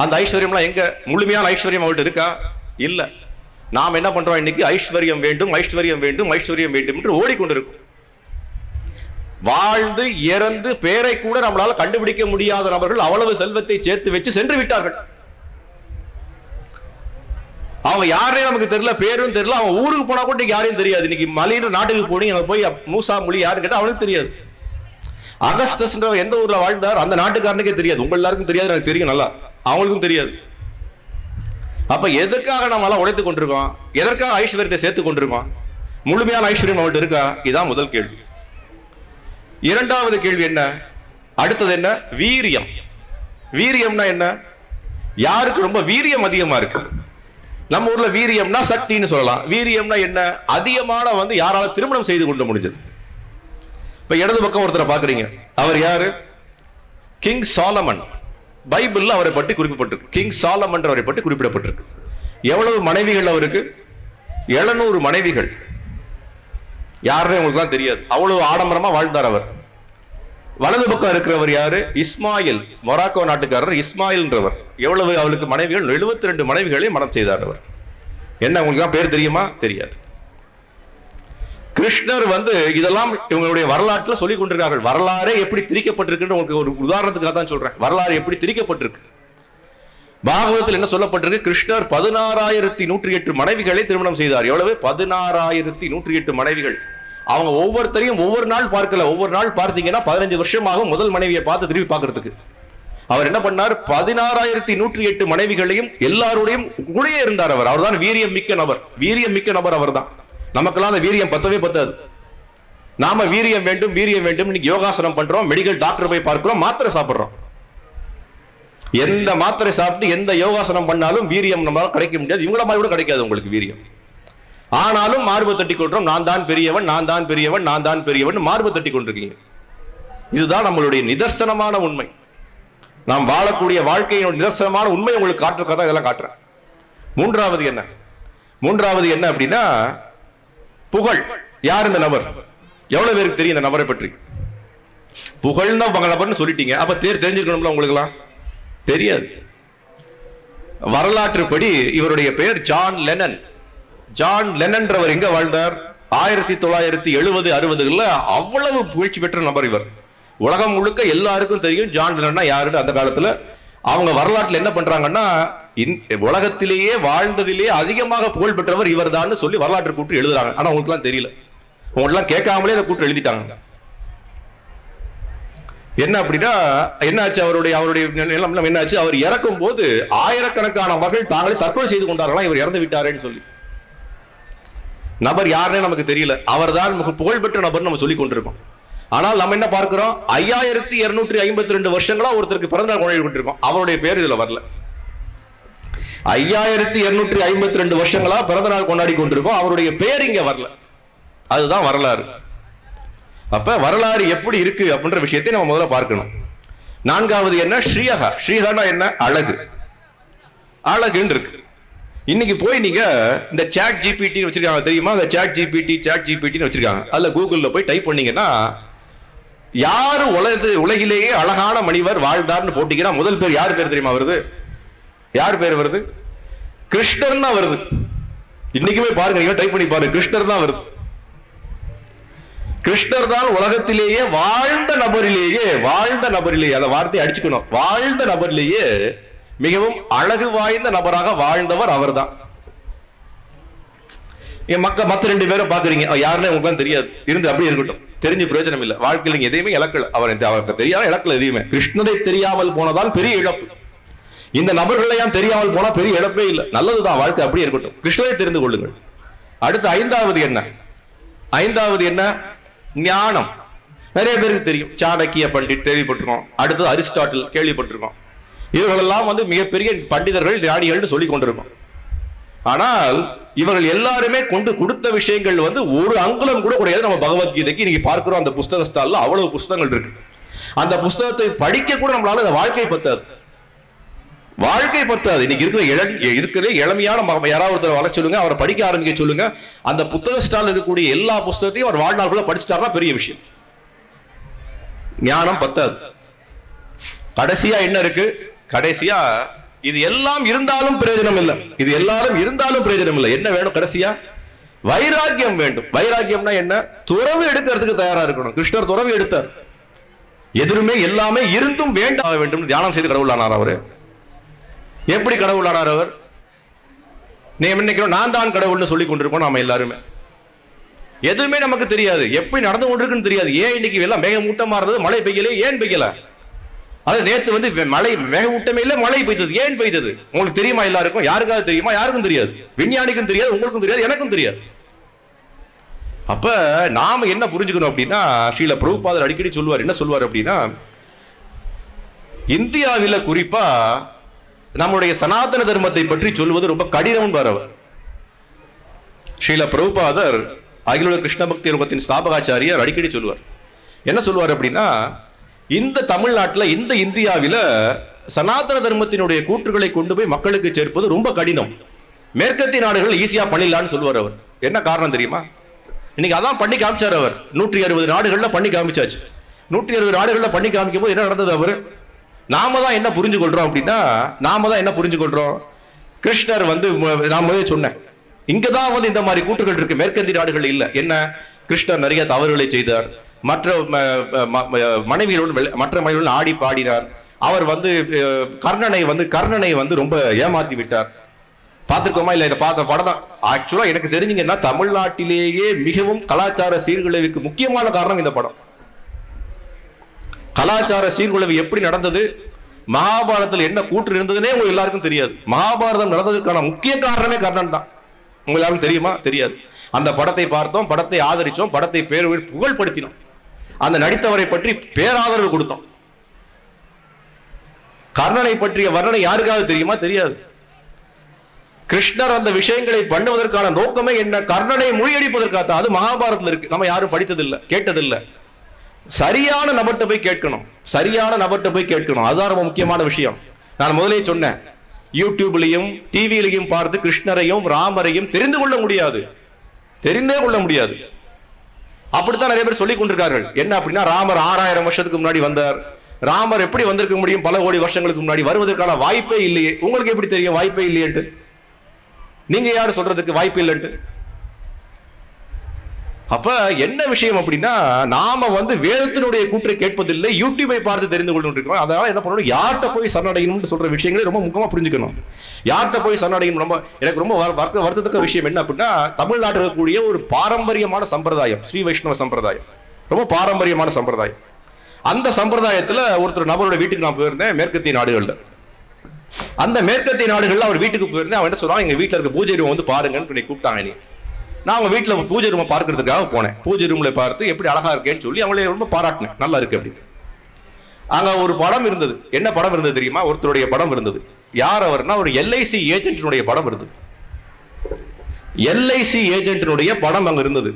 அந்த ஐஸ்வர்யம்லாம் எங்க? முழுமையான ஐஸ்வர்யம் அவர்கிட்ட இருக்கா? இல்ல. நாம் என்ன பண்றோம் இன்னைக்கு? ஐஸ்வர்யம் வேண்டும், ஐஸ்வர்யம் வேண்டும், ஐஸ்வர்யம் வேண்டும் என்று ஓடிக்கொண்டிருக்கும். வாழ்ந்து இறந்து பேரை கூட நம்மளால கண்டுபிடிக்க முடியாத நபர்கள் அவ்வளவு செல்வத்தை சேர்த்து வச்சு சென்று விட்டார்கள். அவங்க யாரே நமக்கு தெரியல, பேரும் தெரியல. அவன் ஊருக்கு போனா கூட யாரையும் தெரியாது. இன்னைக்கு மலின்ற நாட்டுக்கு போனீங்க, அங்க போய் மூசா மொழி யாருன்னு கேட்டா அவனுக்கு தெரியாது. அகஸ்டஸ் எந்த ஊர்ல வாழ்ந்தார் அந்த நாட்டுக்காரனுக்கே தெரியாது. உங்க எல்லாருக்கும் தெரியாது, எனக்கு தெரியும் நல்லா, அவங்களுக்கும் தெரியாது. அப்ப எதுக்காக நம்ம எல்லாம் உழைத்து கொண்டிருக்கோம்? எதற்காக ஐஸ்வர்யத்தை சேர்த்து கொண்டிருக்கோம்? முழுமையான ஐஸ்வர்யம் அவள்கிட்ட இருக்கா? இதான் முதல் கேள்வி. 2வது கேள்வி என்ன? அடுத்தது என்ன? வீரியம். வீரியம்னா என்ன? யாருக்கு ரொம்ப வீரியம் அதிகமா இருக்கு? நம்ம ஊர்ல வீரியம்னா சக்தின்னு சொல்லலாம். வீரியம்னா என்ன? அதிகமான யாரால திருமணம் செய்து கொள்ள முடிஞ்சது. இப்ப இடது பக்கம் ஒருத்தரை பாக்குறீங்க, அவர் யாரு? கிங் சாலமன். பைபிள்ல அவரை பற்றி குறிப்பிடப்பட்டிருக்கு. கிங் சாலமன் அவரை பற்றி குறிப்பிடப்பட்டிருக்கு. எவ்வளவு மனைவிகள் அவருக்கு? 700 மனைவிகள். யாருன்னு உங்களுக்கு தான் தெரியாது, அவ்வளவு ஆடம்பரமா வாழ்ந்தார் அவர். வலது பக்கம் இருக்கிறவர் யாரு? இஸ்மாயில், மொராக்கோ நாட்டுக்காரர் இஸ்மாயில்ன்றவர். எவ்வளவு அவளுக்கு மனைவிகள்? 72 மனைவிகளை மனம் செய்தார் அவர். என்ன உங்களுக்கு தான் பேர் தெரியுமா? தெரியாது. கிருஷ்ணர் இதெல்லாம் இவங்களுடைய வரலாற்றுல சொல்லிக் கொண்டிருக்கார்கள். வரலாறே எப்படி திரிக்கப்பட்டிருக்கு உங்களுக்கு ஒரு உதாரணத்துக்காக தான் சொல்றேன். வரலாறு எப்படி திரிக்கப்பட்டிருக்கு. பாகவதத்தில் என்ன சொல்லப்பட்டிருக்கு? கிருஷ்ணர் 16,108 மனைவிகளை திருமணம் செய்தார். எவ்வளவு? 16,108 மனைவிகள். அவங்க ஒவ்வொருத்தரையும் ஒவ்வொரு நாள் பார்க்கல. ஒவ்வொரு நாள் பார்த்தீங்கன்னா 15 வருஷமாகும் முதல் மனைவியை பார்த்து திரும்பி பார்க்கறதுக்கு. அவர் என்ன பண்ணார்? 16,108 மனைவிகளையும் எல்லாரோடையும் கூடயே இருந்தார். அவர் தான் வீரியம் மிக்க நபர். வீரியம் மிக்க நபர் அவர் தான். நமக்கெல்லாம் அந்த வீரியம் பத்தவே பத்தாது. நாம வீரியம் வேண்டும் வீரியம் வேண்டும் இன்னைக்கு யோகாசனம் பண்றோம், மெடிக்கல் டாக்டர் போய் பார்க்கிறோம், மாத்திரை சாப்பிடுறோம். எந்த மாத்திரை சாப்பிட்டு எந்த யோகாசனம் பண்ணாலும் வீரியம் நம்மளால கிடைக்க முடியாது. இவங்கள மாதிரி கூட கிடைக்காது உங்களுக்கு வீரியம். ஆனாலும் மார்பு தட்டி கொள்றோம், நான் தான் பெரியவன், நான் தான் பெரியவன், நான் தான் பெரியவன் மார்பு தட்டி கொண்டிருக்கீங்க. இதுதான் நம்மளுடைய நிதர்சனமான உண்மை. நாம் வாழக்கூடிய வாழ்க்கையின் நிதர்சனமான உண்மை உங்களுக்கு காட்டுறதுக்காக தான் இதெல்லாம் காட்டுறேன். மூன்றாவது என்ன அப்படின்னா புகழ். யார் இந்த நபர்? எவ்வளவு பேருக்கு தெரியும் இந்த நபரை பற்றி? புகழ்னா நபர்னு சொல்லிட்டீங்க, அப்ப தெரிஞ்சிருக்கணும்ல உங்களுக்குலாம்? தெரியாது. வரலாற்றுப்படி இவருடைய பெயர் ஜான் லெனன். ஜான் லெனன்றவர் எங்க வாழ்ந்தார்? 1970 60களில் அவ்வளவு புகழ்ச்சி பெற்ற நபர் இவர். உலகம் முழுக்க எல்லாருக்கும் தெரியும் ஜான் லெனன்னா யாருன்னு. அந்த காலத்துல அவங்க வரலாற்றில் என்ன பண்றாங்கன்னா, உலகத்திலேயே வாழ்ந்ததிலேயே அதிகமாக புகழ் பெற்றவர் இவர் தான் சொல்லி வரலாற்று கூட்டு எழுதுறாங்க. ஆனா உங்களுக்குலாம் தெரியல, உங்களுக்குலாம் கேட்காமலே அந்த கூட்டு எழுதிட்டாங்க. என்ன அப்படின்னா என்னாச்சு? அவருடைய என்னாச்சு? அவர் இறக்கும் போது ஆயிரக்கணக்கான மக்கள் தாங்களே தற்கொலை செய்து கொண்டார்களாம், இவர் இறந்து விட்டாரேன்னு சொல்லி. நபர் யாருன்னு நமக்கு தெரியல, அவர் தான் புகழ்பெற்ற நபர் நம்ம சொல்லி கொண்டிருக்கோம். ஆனால் நம்ம என்ன பார்க்கிறோம்? 5252 வருஷங்களா ஒருத்தருக்கு பிறந்தநாள் கொண்டாடி கொண்டிருக்கோம், அவருடைய பேர் இதுல வரல. 5252 வருஷங்களா பிறந்தநாள் கொண்டாடி கொண்டிருக்கோம், அவருடைய பேர் இங்க வரல. அதுதான் வரலாறு. அப்ப வரலாறு எப்படி இருக்கு அப்படின்ற விஷயத்தை நம்ம முதல்ல பார்க்கணும். நான்காவது என்ன? ஸ்ரீயகா. ஸ்ரீயகானா என்ன? அழகு. அழகுன்னு இருக்கு. இன்னைக்கு போய் நீங்க இந்த சாட் ஜிபிடி வச்சிருக்காங்க தெரியுமா? அந்த சாட் ஜிபிடி வச்சிருக்காங்க. அதுல கூகுள்ல போய் டைப் பண்ணீங்கன்னா யாரு உலகிலேயே அழகான மனிதர் வாழ்ந்தார்னு போட்டீங்கன்னா முதல் பேர் யார் பேர் தெரியுமா வருது? யார் பேர் வருது? கிருஷ்ணர் தான் வருது. இன்னைக்குமே பாருங்க, டைப் பண்ணி பாருங்க, கிருஷ்ணர் தான் வருது. கிருஷ்ணர் தான் உலகத்திலேயே வாழ்ந்த நபரிலேயே அந்த வார்த்தையை அடிச்சுக்கணும், வாழ்ந்த நபரிலேயே மிகவும் அழகு வாய்ந்த நபராக வாழ்ந்தவர் அவர் தான். மத்த 2 பேரும் பாக்குறீங்க, யாருன்னு உங்களுக்கு தெரியாது, இருந்து அப்படியே இருக்கட்டும், தெரிஞ்சு பிரயோஜனம் இல்லை. வாழ்க்கையில் எதையுமே இழக்கல, அவருக்கு தெரியாம இழக்கல எதையுமே. கிருஷ்ணரை தெரியாமல் போனதால் பெரிய இழப்பு. இந்த நபர்களையும் தெரியாமல் போனா பெரிய இழப்பே இல்லை, நல்லதுதான், வாழ்க்கை அப்படியே இருக்கட்டும். கிருஷ்ணரை தெரிந்து கொள்ளுங்கள். அடுத்து ஐந்தாவது என்ன? ஞானம். நிறைய பேருக்கு தெரியும், சாணக்கிய பண்டிட் கேள்விப்பட்டிருக்கோம், அடுத்தது அரிஸ்டாட்டில் கேள்விப்பட்டிருக்கோம். இவர்களெல்லாம் மிகப்பெரிய பண்டிதர்கள், ஞானிகள் சொல்லிக் கொண்டிருக்கோம். ஆனால் இவர்கள் எல்லாருமே கொண்டு கொடுத்த விஷயங்கள் ஒரு அங்குலம் கூட கிடையாது. நம்ம பகவத்கீதைக்கு இன்னைக்கு பார்க்கிறோம், அந்த புஸ்தக ஸ்டால்ல அவ்வளவு புஸ்தகங்கள் இருக்கு. அந்த புஸ்தகத்தை படிக்க கூட நம்மளால அந்த வாழ்க்கை பத்தாது. இன்னைக்கு இருக்கிற இளமையான யாராவது ஒருத்தர் வர சொல்லுங்க, அவரை படிக்க ஆரம்பிக்க சொல்லுங்க, அந்த புத்தக ஸ்டால் இருக்கக்கூடிய எல்லா புத்தகத்தையும் அவர் வாழ்நாளுக்குள்ள படிச்சுட்டாருன்னா பெரிய விஷயம். ஞானம் பத்தாது. கடைசியா என்ன இருக்கு? கடைசியா இது எல்லாம் இருந்தாலும் பிரயோஜனம் இல்லை. என்ன வேணும்? கடைசியா வைராக்கியம் வேண்டும். வைராக்கியம்னா என்ன? துறவு எடுக்கிறதுக்கு தயாரா இருக்கணும். கிருஷ்ணர் துறவு எடுத்தார். எதிலுமே எல்லாமே இருந்தும் வேண்டாக வேண்டும் தியானம் செய்து கடவுளானார். அவரு எப்படி கடவுளானார்? அவர் நினைக்கிறோம் நான் தான் கடவுள்னு சொல்லி கொண்டிருக்கோம் நாம எல்லாருமே. எதுவுமே நமக்கு தெரியாது, எப்படி நடந்து கொண்டிருக்குன்னு தெரியாது. ஏன் இன்னைக்கு எல்லாம் மேகமூட்டமா இருந்தது, மழை பெய்யல? ஏன் பெய்யல? அது நேற்று மழை மேகமூட்டமே இல்லை, மழை பெய்தது. ஏன் பெய்தது? உங்களுக்கு தெரியுமா? எல்லாருக்கும் யாருக்காவது தெரியுமா? யாருக்கும் தெரியாது. விஞ்ஞானிக்கும் தெரியாது, உங்களுக்கும் தெரியாது, எனக்கும் தெரியாது. அப்ப நாம என்ன புரிஞ்சுக்கணும் அப்படின்னா, ஸ்ரீல பிரபுபாதர் அடிக்கடி சொல்லுவார். என்ன சொல்லுவார் அப்படின்னா, இந்தியாவில் குறிப்பா நம்முடைய சனாதன தர்மத்தை பற்றி சொல்வது ரொம்ப கடினம். வரவர் ஸ்ரீல பிரபுபாதர் அகில கிருஷ்ண பக்தி யோகத்தின் ஸ்தாபகாச்சாரியர் அடிக்கடி சொல்லுவார். என்ன சொல்லுவார் அப்படின்னா, இந்த தமிழ்நாட்டில், இந்த இந்தியாவில் சனாதன தர்மத்தினுடைய கூற்றுகளை கொண்டு போய் மக்களுக்கு சேர்ப்பது ரொம்ப கடினம். மேற்கத்திய நாடுகள் ஈஸியா பண்ணிடலான்னு சொல்லுவார். அவர் என்ன காரணம் தெரியுமா? இன்னைக்கு அதான் பண்ணி காமிச்சார். அவர் 160 நாடுகள்ல பண்ணி காமிச்சாச்சு. 160 நாடுகள்ல பண்ணி காமிக்கும் போது என்ன நடந்தது? அவர் நாம தான் என்ன புரிஞ்சு கொள்றோம்? கிருஷ்ணர் நான் முதலே சொன்னேன், இங்கதான் இந்த மாதிரி கூற்றுகள் இருக்கு, மேற்கத்திய நாடுகள் இல்ல. என்ன? கிருஷ்ணர் நிறைய தவறுகளை செய்தார், மற்ற மனைவிகளுடன் ஆடி பாடினார், அவர் கர்ணனை ரொம்ப ஏமாற்றி விட்டார். பார்த்திருக்கோமா? இல்ல இதை பார்த்த படம் தான். ஆக்சுவலா எனக்கு தெரிஞ்சுங்கன்னா தமிழ்நாட்டிலேயே மிகவும் கலாச்சார சீர்குலைவுக்கு முக்கியமான காரணம் இந்த படம். கலாச்சார சீர்குலைவு எப்படி நடந்தது, மகாபாரதத்தில் என்ன கூற்று இருந்ததுன்னே உங்களுக்கு எல்லாருக்கும் தெரியாது. மகாபாரதம் நடந்ததுக்கான முக்கிய காரணமே கர்ணன் தான். உங்களுக்கு யாரும் தெரியுமா? தெரியாது. அந்த படத்தை பார்த்தோம், படத்தை ஆதரிச்சோம், படத்தை புகழ்படுத்தினோம், அந்த நடித்தவரை பற்றி பேராதரவு கொடுத்தோம். கர்ணனை பற்றிய வர்ணனை யாருக்காவது தெரியுமா? தெரியாது. கிருஷ்ணர் அந்த விஷயங்களை பண்ணுவதற்கான நோக்கமே என்ன? கர்ணனை முறியடிப்பதற்காக. அது மகாபாரதத்தில் இருக்கு, நம்ம யாரும் படித்ததில்லை, கேட்டதில்லை. சரியான நபர்கிட்ட போய் கேட்கணும், சரியான நபர்கிட்ட போய் கேட்கணும். அதுதான் ரொம்ப முக்கியமான விஷயம். நான் முதலே சொன்னேன், யூடியூப்லையும் டிவிலையும் பார்த்து கிருஷ்ணரையும் ராமரையும் தெரிந்து கொள்ள முடியாது, தெரிந்தே கொள்ள முடியாது. அப்படித்தான் நிறைய பேர் சொல்லிக் கொண்டிருக்கார்கள். என்ன அப்படின்னா, ராமர் 6000 வருஷத்துக்கு முன்னாடி வந்தார். ராமர் எப்படி வந்திருக்க முடியும்? பல கோடி வருஷங்களுக்கு முன்னாடி. வருவதற்கான வாய்ப்பே இல்லையே. உங்களுக்கு எப்படி தெரியும் வாய்ப்பே இல்லையேட்டு? நீங்க யாரு சொல்றதுக்கு வாய்ப்பு இல்லைன்ட்டு? அப்ப என்ன விஷயம் அப்படின்னா, நாம வேதத்தினுடைய கூற்றை கேட்பதில்லை, யூடியூபை பார்த்து தெரிந்து கொண்டிருக்கிறோம். அதனால என்ன பண்ணணும், யார்கிட்ட போய் சரணடையணும்னு சொல்ற விஷயங்களை ரொம்ப முக்கியமா புரிஞ்சுக்கணும். யார்கிட்ட போய் சரணடையணும்? ரொம்ப எனக்கு ரொம்ப வருத்தத்தக்க விஷயம் என்ன அப்படின்னா, தமிழ்நாட்டில் இருக்கக்கூடிய ஒரு பாரம்பரியமான சம்பிரதாயம், ஸ்ரீ வைஷ்ணவ சம்பிரதாயம், ரொம்ப பாரம்பரியமான சம்பிரதாயம். அந்த சம்பிரதாயத்துல ஒருத்தர் நபரோட வீட்டுக்கு நான் போயிருந்தேன், மேற்கத்திய நாடுகள்ல. அந்த மேற்கத்திய நாடுகள்ல அவர் வீட்டுக்கு போயிருந்தேன். அவன் என்ன சொல்றான், எங்க வீட்டுல இருக்க பூஜை ரூம் பாருங்கன்னு கூப்பிட்டாங்க. நீ நான் அவங்க வீட்டில் பூஜை ரூமை பார்க்கறதுக்காக போனேன். பூஜை ரூம்ல பார்த்து எப்படி அழகா இருக்கேன்னு சொல்லி அவங்களே ரொம்ப பாராட்டினேன், நல்லா இருக்கு அப்படி. அங்க ஒரு படம் இருந்தது. என்ன படம் இருந்தது தெரியுமா? ஒருத்தருடைய படம் இருந்தது. யார் அவர்னா, ஒரு எல்ஐசி ஏஜென்டினுடைய படம் இருந்தது. எல்ஐசி ஏஜென்டினுடைய படம் அங்க இருந்தது.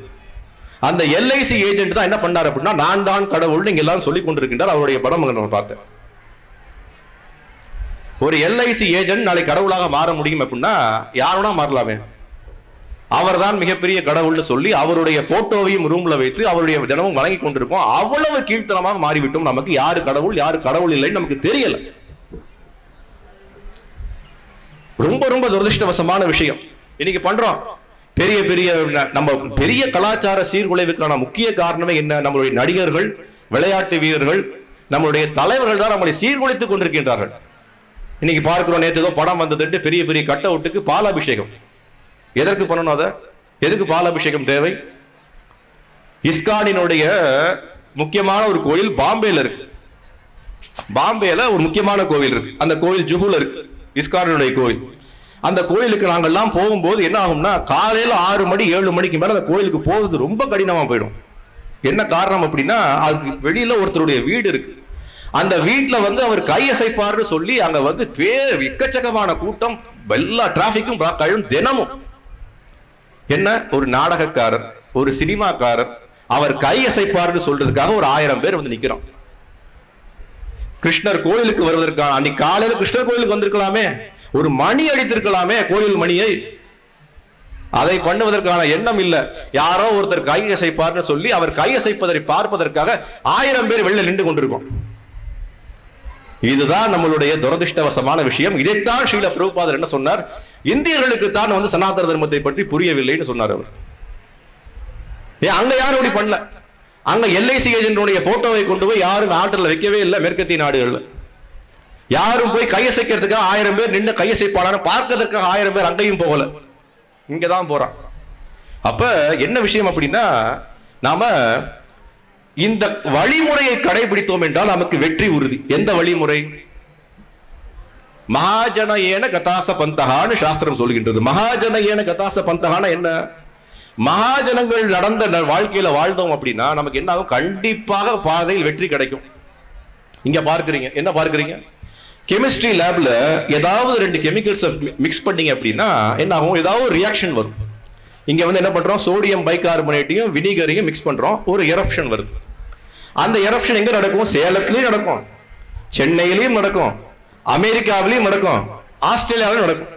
அந்த எல்ஐசி ஏஜென்ட் தான் என்ன பண்ணார் அப்படின்னா, நான் தான் கடவுள் நீங்க எல்லாரும் சொல்லிக் கொண்டிருக்கின்றார். அவருடைய படம் அங்க நான் பார்த்தேன். ஒரு எல்ஐசி ஏஜென்ட் நாளை கடவுளாக மாற முடியும் அப்படின்னா யாருன்னா மாறலாமே. அவர் தான் மிகப்பெரிய கடவுள்னு சொல்லி அவருடைய போட்டோவையும் ரூம்ல வைத்து அவருடைய தினமும் வணங்கி கொண்டிருக்கோம். அவ்வளவு கீழ்த்தனமாக மாறிவிட்டோம். நமக்கு யாரு கடவுள் யாரு கடவுள் இல்லைன்னு நமக்கு தெரியல. ரொம்ப ரொம்ப துரதிருஷ்டவசமான விஷயம் இன்னைக்கு பண்றோம். பெரிய பெரிய நம்ம பெரிய கலாச்சார சீர்குலைவுக்கான முக்கிய காரணமே என்ன? நம்மளுடைய நடிகர்கள், விளையாட்டு வீரர்கள், நம்மளுடைய தலைவர்கள் தான் நம்மளை சீர்குலைத்துக் கொண்டிருக்கின்றார்கள். இன்னைக்கு பார்க்கிறோம், நேற்று ஏதோ படம் வந்ததுட்டு பெரிய பெரிய கட் அவுட்டுக்கு பாலாபிஷேகம். எதற்கு பண்ணணும்? அதை எதுக்கு பாலாபிஷேகம் தேவை? இஸ்கானினுடைய முக்கியமான ஒரு கோயில் பாம்பேல இருக்கு. பாம்பேல ஒரு முக்கியமான கோவில் இருக்கு. அந்த கோயில் ஜுஹுல இருக்கு, இஸ்கானினுடைய கோயில். அந்த கோயிலுக்கு நாங்கெல்லாம் போகும்போது என்ன ஆகும்னா, காலையில 6 மணி 7 மணிக்கு மேல அந்த கோயிலுக்கு போவது ரொம்ப கடினமா போயிடும். என்ன காரணம் அப்படின்னா, அதுக்கு வெளியில ஒருத்தருடைய வீடு இருக்கு. அந்த வீட்டுல அவர் கையசைப்பார்னு சொல்லி அங்க எக்கச்சக்கமான கூட்டம், எல்லா டிராபிக்கும் கழும். தினமும் என்ன, ஒரு நாடகக்காரர், ஒரு சினிமாக்காரர் அவர் கையசைப்பார்னு சொல்றதுக்காக ஒரு 1000 பேர் நிக்கிறோம். கிருஷ்ணர் கோயிலுக்கு வருவதற்கான அன்னைக்கு காலையில கிருஷ்ணர் கோயிலுக்கு வந்திருக்கலாமே, ஒரு மணி அடித்திருக்கலாமே, கோயில் மணியை. அதை பண்ணுவதற்கான எண்ணம் இல்ல. யாரோ ஒருத்தர் கையசைப்பார்னு சொல்லி அவர் கையசைப்பதை பார்ப்பதற்காக 1000 பேர் வெளில நின்று கொண்டிருக்கோம். இதுதான் நம்மளுடைய துரதிருஷ்டவசமான விஷயம். இதைத்தான் ஸ்ரீல பிரபுபாதர் என்ன சொன்னார், இந்தியர்களுக்கு தான் சனாதன தர்மத்தை பற்றி புரியவில்லைன்னு சொன்னார் அவர். அங்க யாரும் அப்படி பண்ணல. அங்க எல்ஐசி ஏஜென்டுடைய போட்டோவை கொண்டு போய் யாரும் நாட்டில் வைக்கவே இல்லை. மேற்கத்திய நாடுகள்ல யாரும் போய் கையசைக்கிறதுக்காக 1000 பேர் நின்று கையசைப்பாளர் பார்க்கறதுக்காக 1000 பேர் அங்கேயும் போகல, இங்கதான் போறான். அப்ப என்ன விஷயம் அப்படின்னா, நாம இந்த வழிமுறையை கடைபிடித்தோம் என்றால் நமக்கு வெற்றி உறுதி. எந்த வழிமுறை? மகாஜனயேன கதாச பந்தகான்னு சாஸ்திரம் சொல்கின்றது. மகாஜனயேன கதாச பந்தகான என்ன? மகாஜனங்கள் நடந்த வாழ்க்கையில வாழ்ந்தோம் அப்படின்னா நமக்கு என்ன ஆகும்? கண்டிப்பாக பாதையில் வெற்றி கிடைக்கும். இங்க பார்க்கிறீங்க, என்ன பார்க்கிறீங்க? கெமிஸ்ட்ரி லேப்ல ஏதாவது 2 கெமிக்கல்ஸ் மிக்ஸ் பண்ணீங்க அப்படின்னா என்ன ஆகும்? ஏதாவது ஒரு ரியாக்ஷன் வரும். இங்க என்ன பண்றோம்? சோடியம் பைகார்பனேட்டையும் வினிகரையும் மிக்ஸ் பண்றோம், ஒரு எரப்ஷன் வருது. அந்த எரப்ஷன் எங்க நடக்கும்? சேலத்திலையும் நடக்கும், சென்னையிலையும் நடக்கும், அமெரிக்காவிலையும் நடக்கும், ஆஸ்திரேலியாவிலும் நடக்கும்.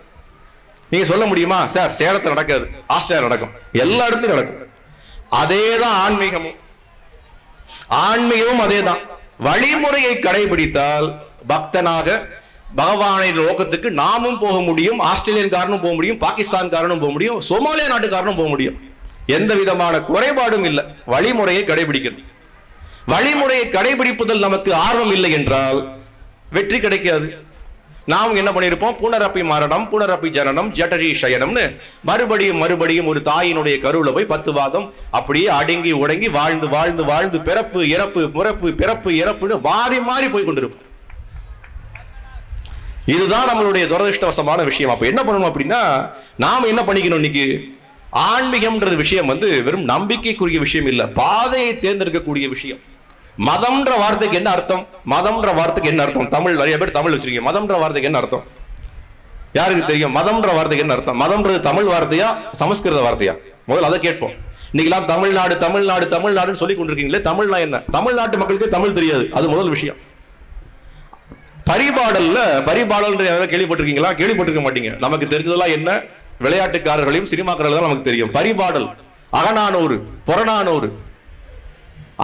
நீங்க சொல்ல முடியுமா, சார் சேலத்தில் நடக்காது, ஆஸ்திரேலியா நடக்கும்? எல்லா இடத்துலையும் நடக்கும். அதேதான் ஆன்மீகமும். ஆன்மீகமும் அதேதான். வழிமுறையை கடைபிடித்தால் பக்தனாக பகவானை நோக்கத்துக்கு நாமும் போக முடியும், ஆஸ்திரேலியன்காரனும் போக முடியும், பாகிஸ்தான்காரனும் போக முடியும், சோமாலியா நாட்டுக்காரனும் போக முடியும். எந்த விதமான குறைபாடும் இல்லை. வழிமுறையை கடைபிடிக்கணும். வழிமுறையை கடைபிடிப்பதில் நமக்கு ஆர்வம் இல்லை என்றால் வெற்றி கிடைக்காது. நாம் என்ன பண்ணியிருப்போம்? புனரப்பி மரணம், புனரப்பி ஜனனம், ஜடரி சயனம்னு மறுபடியும் மறுபடியும் ஒரு தாயினுடைய கருவுல போய் 10 வாதம் அப்படியே அடங்கி உடங்கி வாழ்ந்து வாழ்ந்து வாழ்ந்து பிறப்பு இறப்பு பிறப்பு பிறப்பு இறப்புன்னு மாறி மாறி போய் கொண்டிருப்போம். இதுதான் நம்மளுடைய துரதிருஷ்டவசமான விஷயம். அப்ப என்ன பண்ணணும் அப்படின்னா, நாம் என்ன பண்ணிக்கணும்? இன்னைக்கு ஆன்மீகம்ன்றது விஷயம் வெறும் நம்பிக்கைக்குரிய விஷயம் இல்ல, பாதையை தேர்ந்தெடுக்கக்கூடிய விஷயம். மதம்ன்ற வார்த்தைக்கு என்ன அர்த்தம்? மதம்ன்ற வார்த்தைக்கு என்ன அர்த்தம்? தமிழ் நிறைய பேர் தமிழ் வச்சிருக்கீங்க. மதம்ன்ற வார்த்தைக்கு என்ன அர்த்தம்? யாருக்கு தெரியும்? மதம்ன்ற வார்த்தைக்கு என்ன அர்த்தம்? மதம்ன்றது தமிழ் வார்த்தையா சமஸ்கிருத வார்த்தையா? முதல்ல அதை கேட்போம். இன்னைக்கெல்லாம் தமிழ்நாடு தமிழ்நாடு தமிழ்நாடுன்னு சொல்லி கொண்டிருக்கீங்களே, தமிழ்னா என்ன? தமிழ்நாட்டு மக்களுக்கு தமிழ் தெரியாது, அது முதல் விஷயம். பரிபாடல் கேள்விப்பட்டிருக்கீங்களா? கேள்விப்பட்டிருக்க மாட்டீங்க. நமக்கு தெரிஞ்சதெல்லாம் என்ன? விளையாட்டுக்காரர்களையும் சினிமாக்காரர்கள் தான் நமக்கு தெரியும். பரிபாடல், அகநானூறு, புறநானூறு,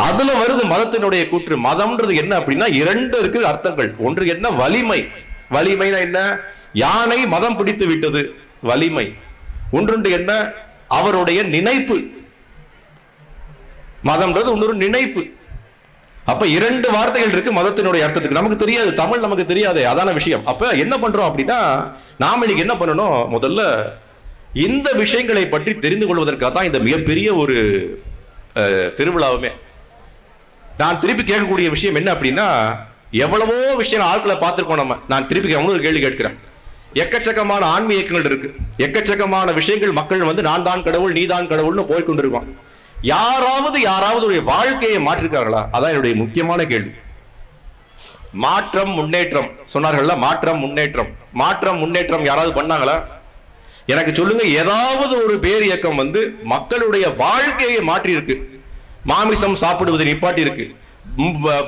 அதுல வருது மதத்தினுடைய கூற்று. மதம்ன்றது என்ன அப்படின்னா இரண்டு இருக்கு அர்த்தங்கள். ஒன்று என்ன? வலிமை. வலிமைனா என்ன? யானை மதம் பிடித்து விட்டது, வலிமை. ஒன்று என்ன? அவருடைய நினைப்பு. மதம்ன்றது இன்னொரு நினைப்பு. அப்ப இரண்டு வார்த்தைகள் இருக்கு மதத்தினுடைய அர்த்தத்துக்கு. நமக்கு தெரியாது, தமிழ் நமக்கு தெரியாது, அதான விஷயம். அப்ப என்ன பண்றோம் அப்படின்னா, நாம இன்னைக்கு என்ன பண்ணணும்? முதல்ல இந்த விஷயங்களை பற்றி தெரிந்து கொள்வதற்காக தான் இந்த மிகப்பெரிய ஒரு திருவிழாவுமே. நான் திருப்பி கேட்கக்கூடிய விஷயம் என்ன அப்படின்னா, எவ்வளவோ விஷயம் ஆட்களை பார்த்திருக்கோம் நம்ம. நான் திருப்பி ஒரு கேள்வி கேட்கிறேன். எக்கச்சக்கமான ஆன்மீக இயக்கங்கள் இருக்கு, எக்கச்சக்கமான விஷயங்கள். மக்கள் வந்து நான் தான் கடவுள், நீ தான் கடவுள்னு போய்கொண்டிருக்கோம். யாராவது வாழ்க்கையை மாற்றிருக்காங்களா? அதான் என்னுடைய முக்கியமான கேள்வி. மாற்றம் முன்னேற்றம் சொன்னார்கள்ல, மாற்றம் முன்னேற்றம். மாற்றம் முன்னேற்றம் யாராவது பண்ணாங்களா? எனக்கு சொல்லுங்க. ஏதாவது ஒரு பேர் இயக்கம் வந்து மக்களுடைய வாழ்க்கையை மாற்றி இருக்கு. மாமிசம் சாப்பிடுவதை நிப்பாட்டி இருக்கு,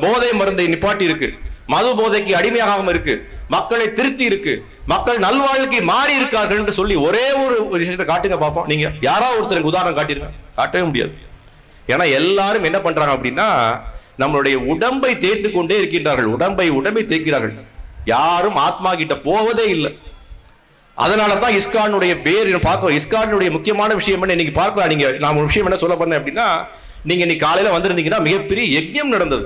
போதை மருந்தை நிப்பாட்டி இருக்கு, மது போதைக்கு அடிமையாகாம இருக்கு, மக்களை திருத்தி இருக்கு, மக்கள் நல்வாழ்க்கை மாறி இருக்கார்கள் என்று சொல்லி ஒரே ஒரு விஷயத்தை காட்டுங்க பார்ப்போம். நீங்க யாராவது ஒருத்தருக்கு உதாரணம் காட்டிருங்க? காட்டவே முடியாது. ஏன்னா எல்லாரும் என்ன பண்றாங்க அப்படின்னா, நம்மளுடைய உடம்பை தேய்த்து கொண்டே இருக்கின்றார்கள். உடம்பை தேய்க்கிறார்கள். யாரும் ஆத்மா கிட்ட போவதே இல்லை. அதனாலதான் இஸ்கானுடைய பேர் பார்த்தோம். இஸ்கானுடைய முக்கியமான விஷயம் என்ன இன்னைக்கு பார்க்கலாம். நீங்க நான் ஒரு விஷயம் என்ன சொல்ல போறேன் அப்படின்னா, நீங்க இன்னைக்கு காலையில வந்திருந்தீங்கன்னா மிகப்பெரிய யஜ்ஞம் நடந்தது.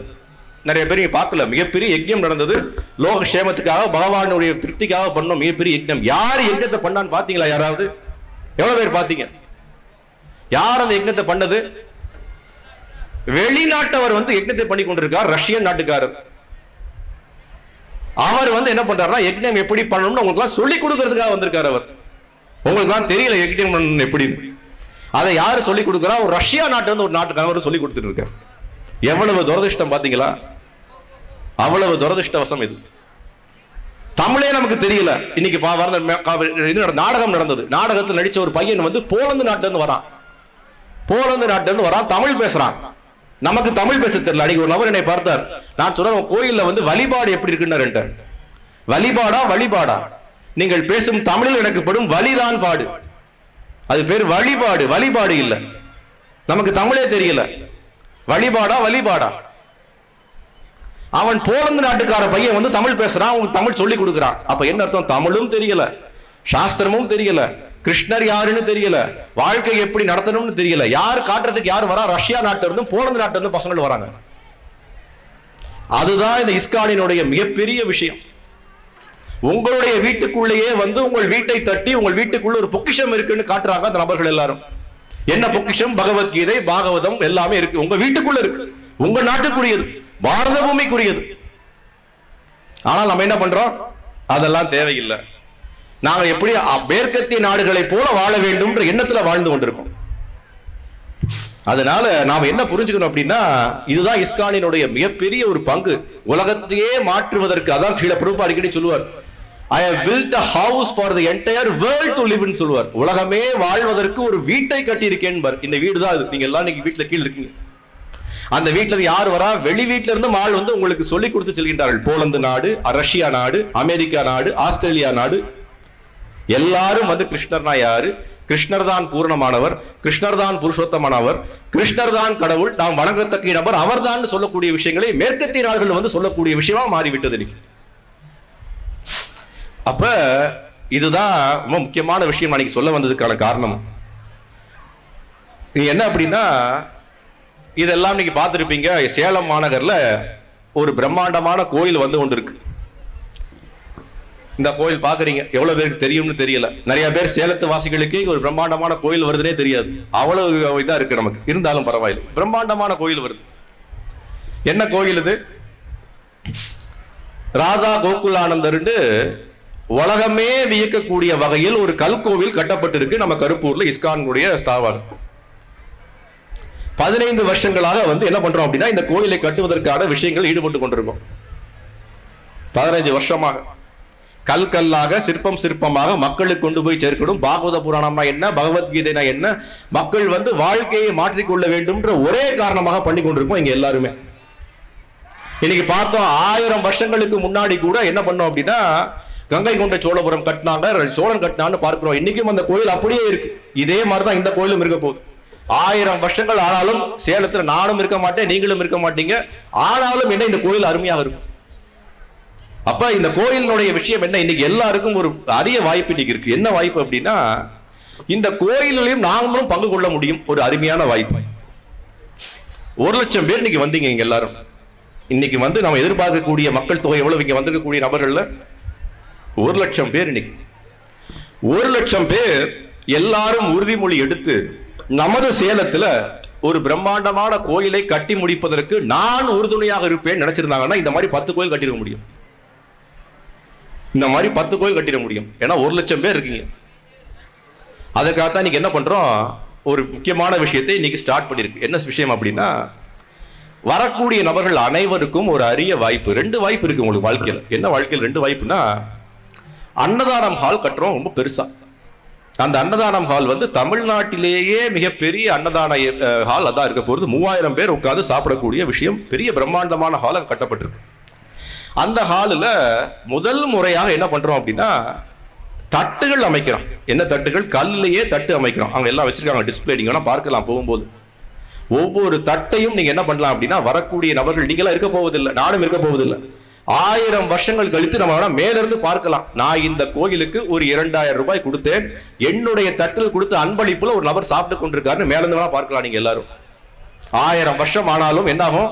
நிறைய பேர் நீங்க பார்க்கல, மிகப்பெரிய யஜ்ஞம் நடந்தது. லோக சேமத்துக்காக, பகவானுடைய திருப்திக்காக பண்ணோம் மிகப்பெரிய யஜ்ஞம். யார் யஜ்ஞத்தை பண்ணான்னு பாத்தீங்களா? யாராவது? எவ்வளவு பேர் பாத்தீங்க? யார் அந்த யஜ்ஞத்தை பண்ணது? வெளிநாட்டவர் வந்து யஜ்ஞத்தை பண்ணி கொண்டிருக்கார். ரஷ்யன் நாட்டுக்காரர். அவர் வந்து என்ன பண்றாருன்னா, யஜ்ஞம் எப்படி பண்ணணும்னு உங்களுக்கு சொல்லி கொடுக்கறதுக்காக வந்திருக்காரு. அவர் உங்களுக்கு தான் தெரியல யஜ்ஞம் பண்ணணும் எப்படின்னு. அதை யாரு சொல்லி கொடுக்குறா? ஒரு ரஷ்யா நாட்டு வந்து ஒரு நாட்டுக்காரர் சொல்லி கொடுத்துட்டு இருக்காரு. எவ்வளவு துரதிருஷ்டம் பாத்தீங்களா? அவ்வளவு துரதிருஷ்டவசம் இது. தமிழே நமக்கு தெரியல. இன்னைக்கு நாடகம் நடந்தது. நாடகத்தில் நடிச்ச ஒரு பையன் வந்து போலந்து நாட்டுல இருந்து வரான். தமிழ் பேசுறான். நமக்கு தமிழ் பேச தெரியல. அன்னைக்கு ஒரு நபர் என்னை பார்த்தார். நான் சொல்றேன், கோயில்ல வந்து வழிபாடு எப்படி இருக்குன்னு. வழிபாடா? நீங்கள் பேசும் தமிழில் எனக்கு படும் வழிதான் பாடு. அது பேர் வழிபாடு இல்ல. நமக்கு தமிழே தெரியல. வழிபாடா? அவன் போலந்து நாட்டுக்கார பையன் வந்து தமிழ் பேசுறான், அவனுக்கு தமிழ் சொல்லி கொடுக்குறான். அப்ப என்ன அர்த்தம்? தமிழும் தெரியல, சாஸ்திரமும் தெரியல, கிருஷ்ணர் யாருன்னு தெரியல, வாழ்க்கை எப்படி நடத்தணும்னு தெரியல. யார் காட்டுறதுக்கு யார் வரா? ரஷ்யா நாட்டில இருந்தும் போலந்து நாட்டில இருந்தும் பசங்கள் வராங்க. அதுதான் இந்த இஸ்கானினுடைய மிகப்பெரிய விஷயம். உங்களுடைய வீட்டுக்குள்ளேயே வந்து உங்கள் வீட்டை தட்டி உங்கள் வீட்டுக்குள்ள ஒரு பொக்கிஷம் இருக்குன்னு காட்டுறாங்க அந்த நபர்கள் எல்லாரும். என்ன பொக்கிஷம்? பகவத்கீதை, பாகவதம் எல்லாமே இருக்கு. உங்க வீட்டுக்குள்ள இருக்கு. உங்க நாட்டுக்குரியது, பாரத பூமிக்குரியது. ஆனால் நம்ம என்ன பண்றோம்? அதெல்லாம் தேவையில்லை. நாங்க எப்படி மேற்கத்திய நாடுகளை போல வாழ வேண்டும் என்ற எண்ணத்துல வாழ்ந்து கொண்டிருக்கோம். அதனால நாம என்ன புரிஞ்சுக்கணும் அப்படின்னா, இதுதான் இஸ்கானினுடைய மிகப்பெரிய ஒரு பங்கு. உலகத்தையே மாற்றுவதற்கு. அதான் ஸ்ரீல பிரபுபாத் அடிக்கடி சொல்லுவார், I have built a house for the entire world to live in சொல்லுவார். உலகமே வாழ்வதற்கு ஒரு வீட்டை கட்டியிருக்கேன். இந்த வீடு தான் அது. நீங்க எல்லாம் இன்னைக்கு வீட்டுல கீழே இருக்கீங்க. அந்த வீட்டுல யார் வரா? வெளி வீட்டுல இருந்து ஆள் வந்து உங்களுக்கு சொல்லி கொடுத்து செல்கின்றார்கள். போலந்து நாடு, ரஷ்யா நாடு, அமெரிக்கா நாடு, ஆஸ்திரேலியா நாடு, எல்லாரும் வந்து கிருஷ்ணர்னா யாரு? கிருஷ்ணர் தான் பூர்ணமானவர், கிருஷ்ணர் தான் புருஷோத்தமானவர், கிருஷ்ணர் தான் கடவுள், நாம் வணங்கத்தக்க நபர் அவர் தான் சொல்லக்கூடிய விஷயங்களை மேற்கத்திய நாடுகள் வந்து சொல்லக்கூடிய விஷயமா மாறிவிட்டது இன்னைக்கு. அப்ப இதுதான் ரொம்ப முக்கியமான விஷயம் நான் சொல்ல வந்ததுக்கான காரணம். என்ன அப்படின்னா, இதெல்லாம் இன்னைக்கு பார்த்துருப்பீங்க. சேலம் மாநகர்ல ஒரு பிரம்மாண்டமான கோயில் வந்து கொண்டு இருக்கு. இந்த கோயில் பாக்குறீங்க, எவ்வளவு பேருக்கு தெரியும்னு தெரியல. நிறைய பேர் சேலத்து வாசிகளுக்கு ஒரு பிரம்மாண்டமான கோயில் வருதுன்னே தெரியாது. அவ்வளவு இதா இருக்கு நமக்கு. இருந்தாலும் பரவாயில்லை, பிரம்மாண்டமான கோயில் வருது. என்ன கோயில் இது? ராதா கோகுலானந்தர் உலகமே வியக்கக்கூடிய வகையில் ஒரு கல்கோவில் கட்டப்பட்டிருக்கு நம்ம கருப்பூர்ல. இஸ்கானுடைய ஸ்தாபனம் 15 வருஷங்களாக வந்து என்ன பண்றோம் அப்படின்னா, இந்த கோயிலை கட்டுவதற்கான விஷயங்கள் ஈடுபட்டு கொண்டிருக்கோம். 15 வருஷமாக கல் கல்லாக சிற்பம் சிற்பமாக மக்களுக்கு கொண்டு போய் சேர்க்கணும். பாகவத புராணமா என்ன, பகவத்கீதைனா என்ன, மக்கள் வந்து வாழ்க்கையை மாற்றிக்கொள்ள வேண்டும்ன்ற ஒரே காரணமாக பண்ணி கொண்டிருப்போம் இங்க எல்லாருமே. இன்னைக்கு பார்த்தோம் 1000 வருஷங்களுக்கு முன்னாடி கூட என்ன பண்ணோம் அப்படின்னா, கங்கை கொண்ட சோழபுரம் கட்டினாங்க, சோழன் கட்டினான்னு பார்க்கிறோம். இன்னைக்கும் அந்த கோயில் அப்படியே இருக்கு. இதே மாதிரிதான் இந்த கோயிலும் இருக்க போகுது. 1000 வருஷங்கள் ஆனாலும் சேலத்துல நானும் இருக்க மாட்டேன், நீங்களும் இருக்க மாட்டீங்க. ஆனாலும் என்ன, இந்த கோயில் அருமையாக இருக்கும். அப்ப இந்த கோயிலினுடைய விஷயம் என்ன, இன்னைக்கு எல்லாருக்கும் ஒரு அரிய வாய்ப்பு இன்னைக்கு இருக்கு. என்ன வாய்ப்பு அப்படின்னா, இந்த கோயிலையும் நாங்களும் பங்கு கொள்ள முடியும். ஒரு அருமையான வாய்ப்பு. 1,00,000 பேர் இன்னைக்கு வந்தீங்க இங்க எல்லாரும். இன்னைக்கு வந்து நம்ம எதிர்பார்க்கக்கூடிய மக்கள் தொகை எவ்வளவு, இங்க வந்திருக்கக்கூடிய நபர்கள்ல 1,00,000 பேர். இன்னைக்கு 1,00,000 பேர் எல்லாரும் உறுதிமொழி எடுத்து நமது சேலத்துல ஒரு பிரம்மாண்டமான கோயிலை கட்டி முடிப்பதற்கு நான் உறுதுணையாக இருப்பேன் நினைச்சிருந்தாங்கன்னா இந்த மாதிரி 10 கோயில் கட்டிட முடியும். இந்த மாதிரி 10 கோயில் கட்டிட முடியும். ஏன்னா 1,00,000 பேர் இருக்கீங்க. அதுக்காகத்தான் இன்னைக்கு என்ன பண்றோம், ஒரு முக்கியமான விஷயத்தை இன்னைக்கு ஸ்டார்ட் பண்ணிருக்கு. என்ன விஷயம் அப்படின்னா, வரக்கூடிய நபர்கள் அனைவருக்கும் ஒரு அரிய வாய்ப்பு. 2 வாய்ப்பு இருக்கு உங்களுக்கு வாழ்க்கையில். என்ன வாழ்க்கையில் 2 வாய்ப்புனா, அன்னதானம் ஹால் கட்டுறோம் ரொம்ப பெருசா. அந்த அன்னதானம் ஹால் வந்து தமிழ்நாட்டிலேயே மிகப்பெரிய அன்னதான ஹால் அதான் இருக்க போகிறது. 3000 பேர் உட்கார்ந்து சாப்பிடக்கூடிய விஷயம், பெரிய பிரம்மாண்டமான ஹால் அங்கே கட்டப்பட்டிருக்கு. அந்த ஹாலில் முதல் முறையாக என்ன பண்றோம் அப்படின்னா, தட்டுகள் அமைக்கிறோம். என்ன தட்டுகள்? கல்லையே தட்டு அமைக்கிறோம். அவங்க எல்லாம் வச்சிருக்காங்க டிஸ்பிளே, நீங்க வேணா பார்க்கலாம் போகும்போது. ஒவ்வொரு தட்டையும் நீங்க என்ன பண்ணலாம் அப்படின்னா, வரக்கூடிய நபர்கள், நீங்களா இருக்க போவதில்லை, நானும் இருக்க போவதில்லை, 1000 வருஷங்கள் கழித்து நம்ம வேணா மேல இருந்து பார்க்கலாம். நான் இந்த கோயிலுக்கு ஒரு 2000 ரூபாய் கொடுத்தேன், என்னுடைய தட்டில் கொடுத்த அன்பளிப்புல ஒரு நபர் சாப்பிட்டு கொண்டிருக்காருன்னு மேல இருந்து வேணா பார்க்கலாம். நீங்க எல்லாரும் 1000 வருஷம் ஆனாலும் என்னாகும்,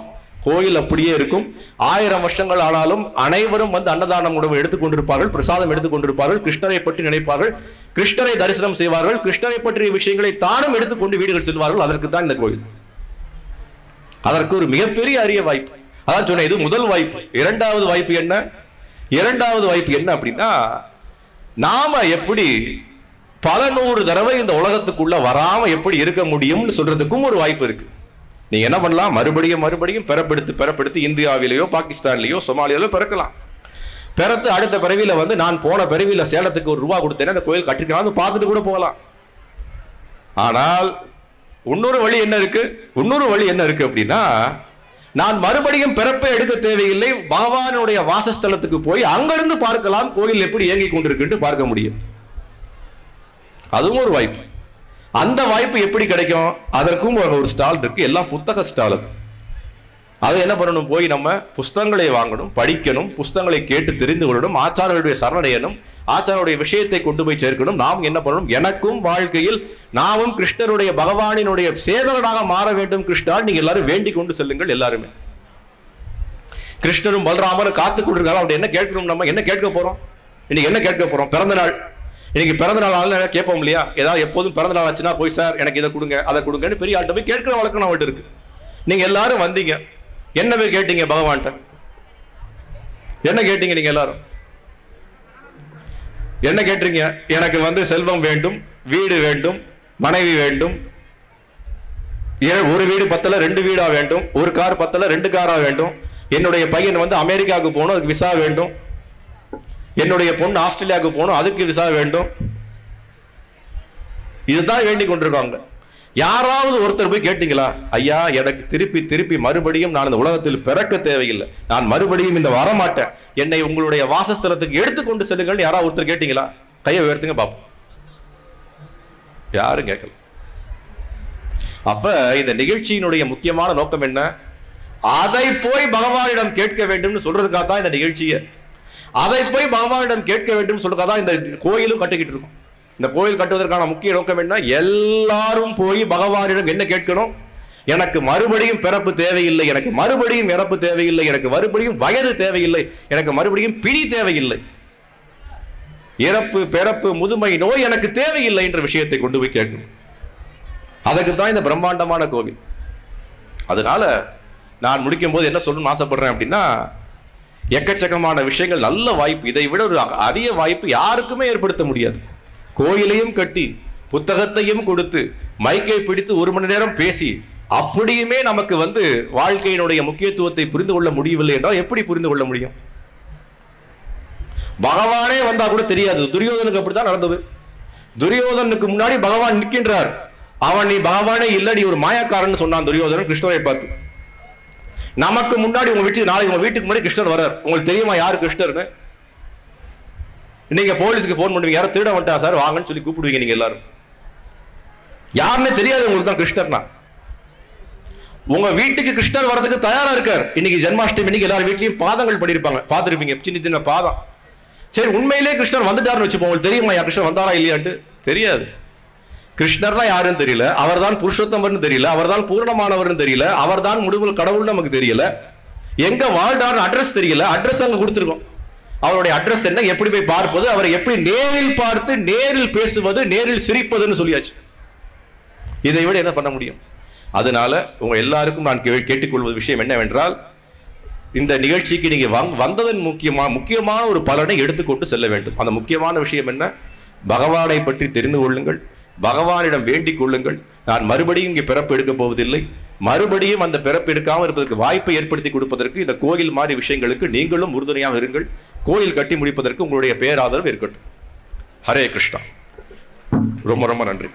கோயில் அப்படியே இருக்கும். 1000 வருஷங்கள் ஆனாலும் அனைவரும் வந்து அன்னதானம் உணவு எடுத்துக்கொண்டிருப்பார்கள், பிரசாதம் எடுத்துக்கொண்டிருப்பார்கள், கிருஷ்ணரை பற்றி நினைப்பார்கள், கிருஷ்ணரை தரிசனம் செய்வார்கள், கிருஷ்ணரை பற்றிய விஷயங்களை தானும் எடுத்துக்கொண்டு வீடுகள் செல்வார்கள். அதற்கு தான் இந்த கோயில். அதற்கு ஒரு மிகப்பெரிய அரிய வாய்ப்பு. அதான் சொன்னேன், இது முதல் வாய்ப்பு. 2வது வாய்ப்பு என்ன? 2வது வாய்ப்பு என்ன அப்படின்னா, நாம எப்படி பல 100 தடவை இந்த உலகத்துக்குள்ள வராம எப்படி இருக்க முடியும்னு சொல்றதுக்கும் ஒரு வாய்ப்பு இருக்கு. நீங்க என்ன பண்ணலாம், மறுபடியும் பிறப்பெடுத்து இந்தியாவிலேயோ பாகிஸ்தான்லயோ சோமாலியாலோ பிறக்கலாம். பிறத்து அடுத்த பிறவியில வந்து, நான் போன பிறவியில சேலத்துக்கு ₹1 கொடுத்தேன், அந்த கோயில் கட்டிருக்கலாம், பார்த்துட்டு கூட போகலாம். ஆனால் இன்னொரு வழி என்ன இருக்கு அப்படின்னா, நான் மறுபடியும் பிறப்பை எடுக்க தேவையில்லை, பகவானுடைய வாசஸ்தலத்துக்கு போய் அங்கிருந்து பார்க்கலாம் கோயில் எப்படி இயங்கிக் கொண்டிருக்கு பார்க்க முடியும். அதுவும் ஒரு வாய்ப்பு. அந்த வாய்ப்பு எப்படி கிடைக்கும்? அதற்கும் ஒரு ஸ்டால் இருக்கு, எல்லாம் புத்தக ஸ்டால். அது என்ன பண்ணணும், போய் நம்ம புஸ்தகங்களை வாங்கணும், படிக்கணும், புஸ்தகங்களை கேட்டு தெரிந்து கொள்ளணும், ஆச்சாரியருடைய சரணடையணும், ஆச்சாரனுடைய விஷயத்தை கொண்டு போய் சேர்க்கணும். நாம் என்ன பண்ணணும், எனக்கும் வாழ்க்கையில் நாமும் கிருஷ்ணருடைய பகவானினுடைய சேவகனாக மாற வேண்டும் கிருஷ்ணா, நீங்க எல்லாரும் வேண்டிக் கொண்டு செல்லுங்கள். எல்லாருமே கிருஷ்ணரும் பலராமரும் காத்து கொண்டிருக்காங்க. அவங்க என்ன கேட்கணும், நம்ம என்ன கேட்க போறோம், இன்னைக்கு என்ன கேட்க போறோம்? பிறந்த நாள். இன்னைக்கு பிறந்த நாள் ஆளுநர் கேட்போம் இல்லையா? ஏதாவது எப்போதும் பிறந்த நாள் ஆச்சுன்னா போய் சார் எனக்கு இதை கொடுங்க அதை கொடுங்கன்னு பெரிய ஆள்கிட்ட போய் கேட்கிற வழக்கம் நம்மகிட்ட இருக்கு. நீங்க எல்லாரும் வந்தீங்க, என்ன போய் கேட்டீங்க பகவான்கிட்ட? என்ன கேட்டீங்க நீங்க எல்லாரும்? என்ன கேட்டீங்க? எனக்கு வந்து செல்வம் வேண்டும், வீடு வேண்டும், மனைவி வேண்டும், ஒரு வீடு பத்தல 2 வீடா வேண்டும், ஒரு கார் பத்தல 2 காரா வேண்டும், என்னுடைய பையன் வந்து அமெரிக்காவுக்கு போகணும் அதுக்கு விசா வேண்டும், என்னுடைய பொண்ணு ஆஸ்திரேலியாவுக்கு போகணும் அதுக்கு விசா வேண்டும். இதுதான் வேண்டிக் கொண்டிருக்காங்க. யாராவது ஒருத்தர் போய் கேட்டீங்களா, ஐயா எனக்கு திருப்பி மறுபடியும் நான் இந்த உலகத்தில் பிறக்க தேவையில்லை, நான் மறுபடியும் இந்த வரமாட்டேன், என்னை உங்களுடைய வாசஸ்தலத்துக்கு எடுத்துக்கொண்டு செல்லுங்கள் யாராவது ஒருத்தர் கேட்டீங்களா? கையை உயர்த்துங்க பாப்போம். யாரும் கேட்கல. அப்ப இந்த நிகழ்ச்சியினுடைய முக்கியமான நோக்கம் என்ன? அதை போய் பகவானிடம் கேட்க வேண்டும் சொல்றதுக்காக தான் இந்த நிகழ்ச்சியை. அதை போய் பகவானிடம் கேட்க வேண்டும் சொல்றதுக்காக தான் இந்த கோயிலும் கட்டிக்கிட்டு இருக்கோம். இந்த கோயில் கட்டுவதற்கான முக்கிய நோக்கம் என்ன? எல்லாரும் போய் பகவானிடம் என்ன கேட்கணும்? எனக்கு மறுபடியும் பிறப்பு தேவையில்லை, எனக்கு மறுபடியும் இறப்பு தேவையில்லை, எனக்கு மறுபடியும் வயது தேவையில்லை, எனக்கு மறுபடியும் பிடி தேவையில்லை, இறப்பு பிறப்பு முதுமை நோய் எனக்கு தேவையில்லை என்ற விஷயத்தை கொண்டு போய் கேட்கணும். அதுக்கு தான் இந்த பிரம்மாண்டமான கோவில். அதனால நான் முடிக்கும் போது என்ன சொல்லணும்னு ஆசைப்படுறேன் அப்படின்னா, எக்கச்சக்கமான விஷயங்கள், நல்ல வாய்ப்பு, இதை விட ஒரு அரிய வாய்ப்பு யாருக்குமே ஏற்படுத்த முடியாது. கோயிலையும் கட்டி புத்தகத்தையும் கொடுத்து மைக்கை பிடித்து 1 மணி நேரம் பேசி அப்படியுமே நமக்கு வந்து வாழ்க்கையினுடைய முக்கியத்துவத்தை புரிந்து கொள்ள முடியவில்லை என்றால் எப்படி புரிந்து கொள்ள முடியும்? பகவானே வந்தா கூட தெரியாது. துரியோதனுக்கு அப்படித்தான் நடந்தது. துரியோதனுக்கு முன்னாடி பகவான் நிற்கின்றார். அவன் நீ பகவானே இல்ல, நீ ஒரு மாயக்காரன் சொன்னான் துரியோதனன் கிருஷ்ணரை பார்த்து. நமக்கு முன்னாடி உங்க வீட்டுக்கு நாளைக்கு உங்க வீட்டுக்கு முன்னாடி கிருஷ்ணர் வர்றார். உங்களுக்கு தெரியுமா யாரு கிருஷ்ணர்னு? நீங்க போலீஸுக்கு போன் பண்ணுவீங்க, யாரும் திருட வந்துட்டா சார் வாங்கன்னு சொல்லி கூப்பிடுவீங்க. நீங்க எல்லாரும் யாருன்னே தெரியாது உங்களுக்கு தான் கிருஷ்ணர்னா. உங்க வீட்டுக்கு கிருஷ்ணர் வர்றதுக்கு தயாரா இருக்கார். இன்னைக்கு ஜென்மாஷ்டமி, இன்னைக்கு எல்லாரும் வீட்லயும் பாதங்கள் பண்ணிருப்பாங்க, பார்த்திருப்பீங்க, சின்ன சின்ன பாதம். சரி, உண்மையிலே கிருஷ்ணர் வந்துட்டாருன்னு வச்சுப்போம். உங்களுக்கு தெரியுமா கிருஷ்ணர் வந்தாரா இல்லையான்ட்டு? தெரியாது. கிருஷ்ணர்னா யாருன்னு தெரியல, அவர் தான் புருஷோத்தமர்னு தெரியல, அவர் தான் பூர்ணமானவர்னு தெரியல, அவர் தான் முடிவில் கடவுள் நமக்கு தெரியல, எங்க வாழ்ந்தார் அட்ரஸ் தெரியல. அட்ரஸ் அங்க கொடுத்துருக்கோம். அவருடைய அட்ரஸ் என்ன, எப்படி போய் பார்ப்பது, அவரை எப்படி நேரில் பார்த்து நேரில் பேசுவது, நேரில் சிரிப்பதுன்னு சொல்லியாச்சு. இதை விட என்ன பண்ண முடியும்? அதனால உங்க எல்லாருக்கும் நான் கேட்டுக்கொள்வது விஷயம் என்னவென்றால், இந்த நிகழ்ச்சிக்கு நீங்க வந்ததன் முக்கியமான ஒரு பலனை எடுத்துக்கொண்டு செல்ல வேண்டும். அந்த முக்கியமான விஷயம் என்ன? பகவானை பற்றி தெரிந்து கொள்ளுங்கள், பகவானிடம் வேண்டிக் கொள்ளுங்கள். நான் மறுபடியும் இங்கே பிறப்பு எடுக்க போவதில்லை, மறுபடியும் அந்த பிறப்பு எடுக்காமல் இருப்பதற்கு வாய்ப்பை ஏற்படுத்தி கொடுப்பதற்கு இந்த கோயில் மாதிரி விஷயங்களுக்கு நீங்களும் உறுதுணையாக இருங்கள். கோயில் கட்டி முடிப்பதற்கு உங்களுடைய பேராதரவு இருக்கட்டும். ஹரே கிருஷ்ணா. ரொம்ப ரொம்ப நன்றி.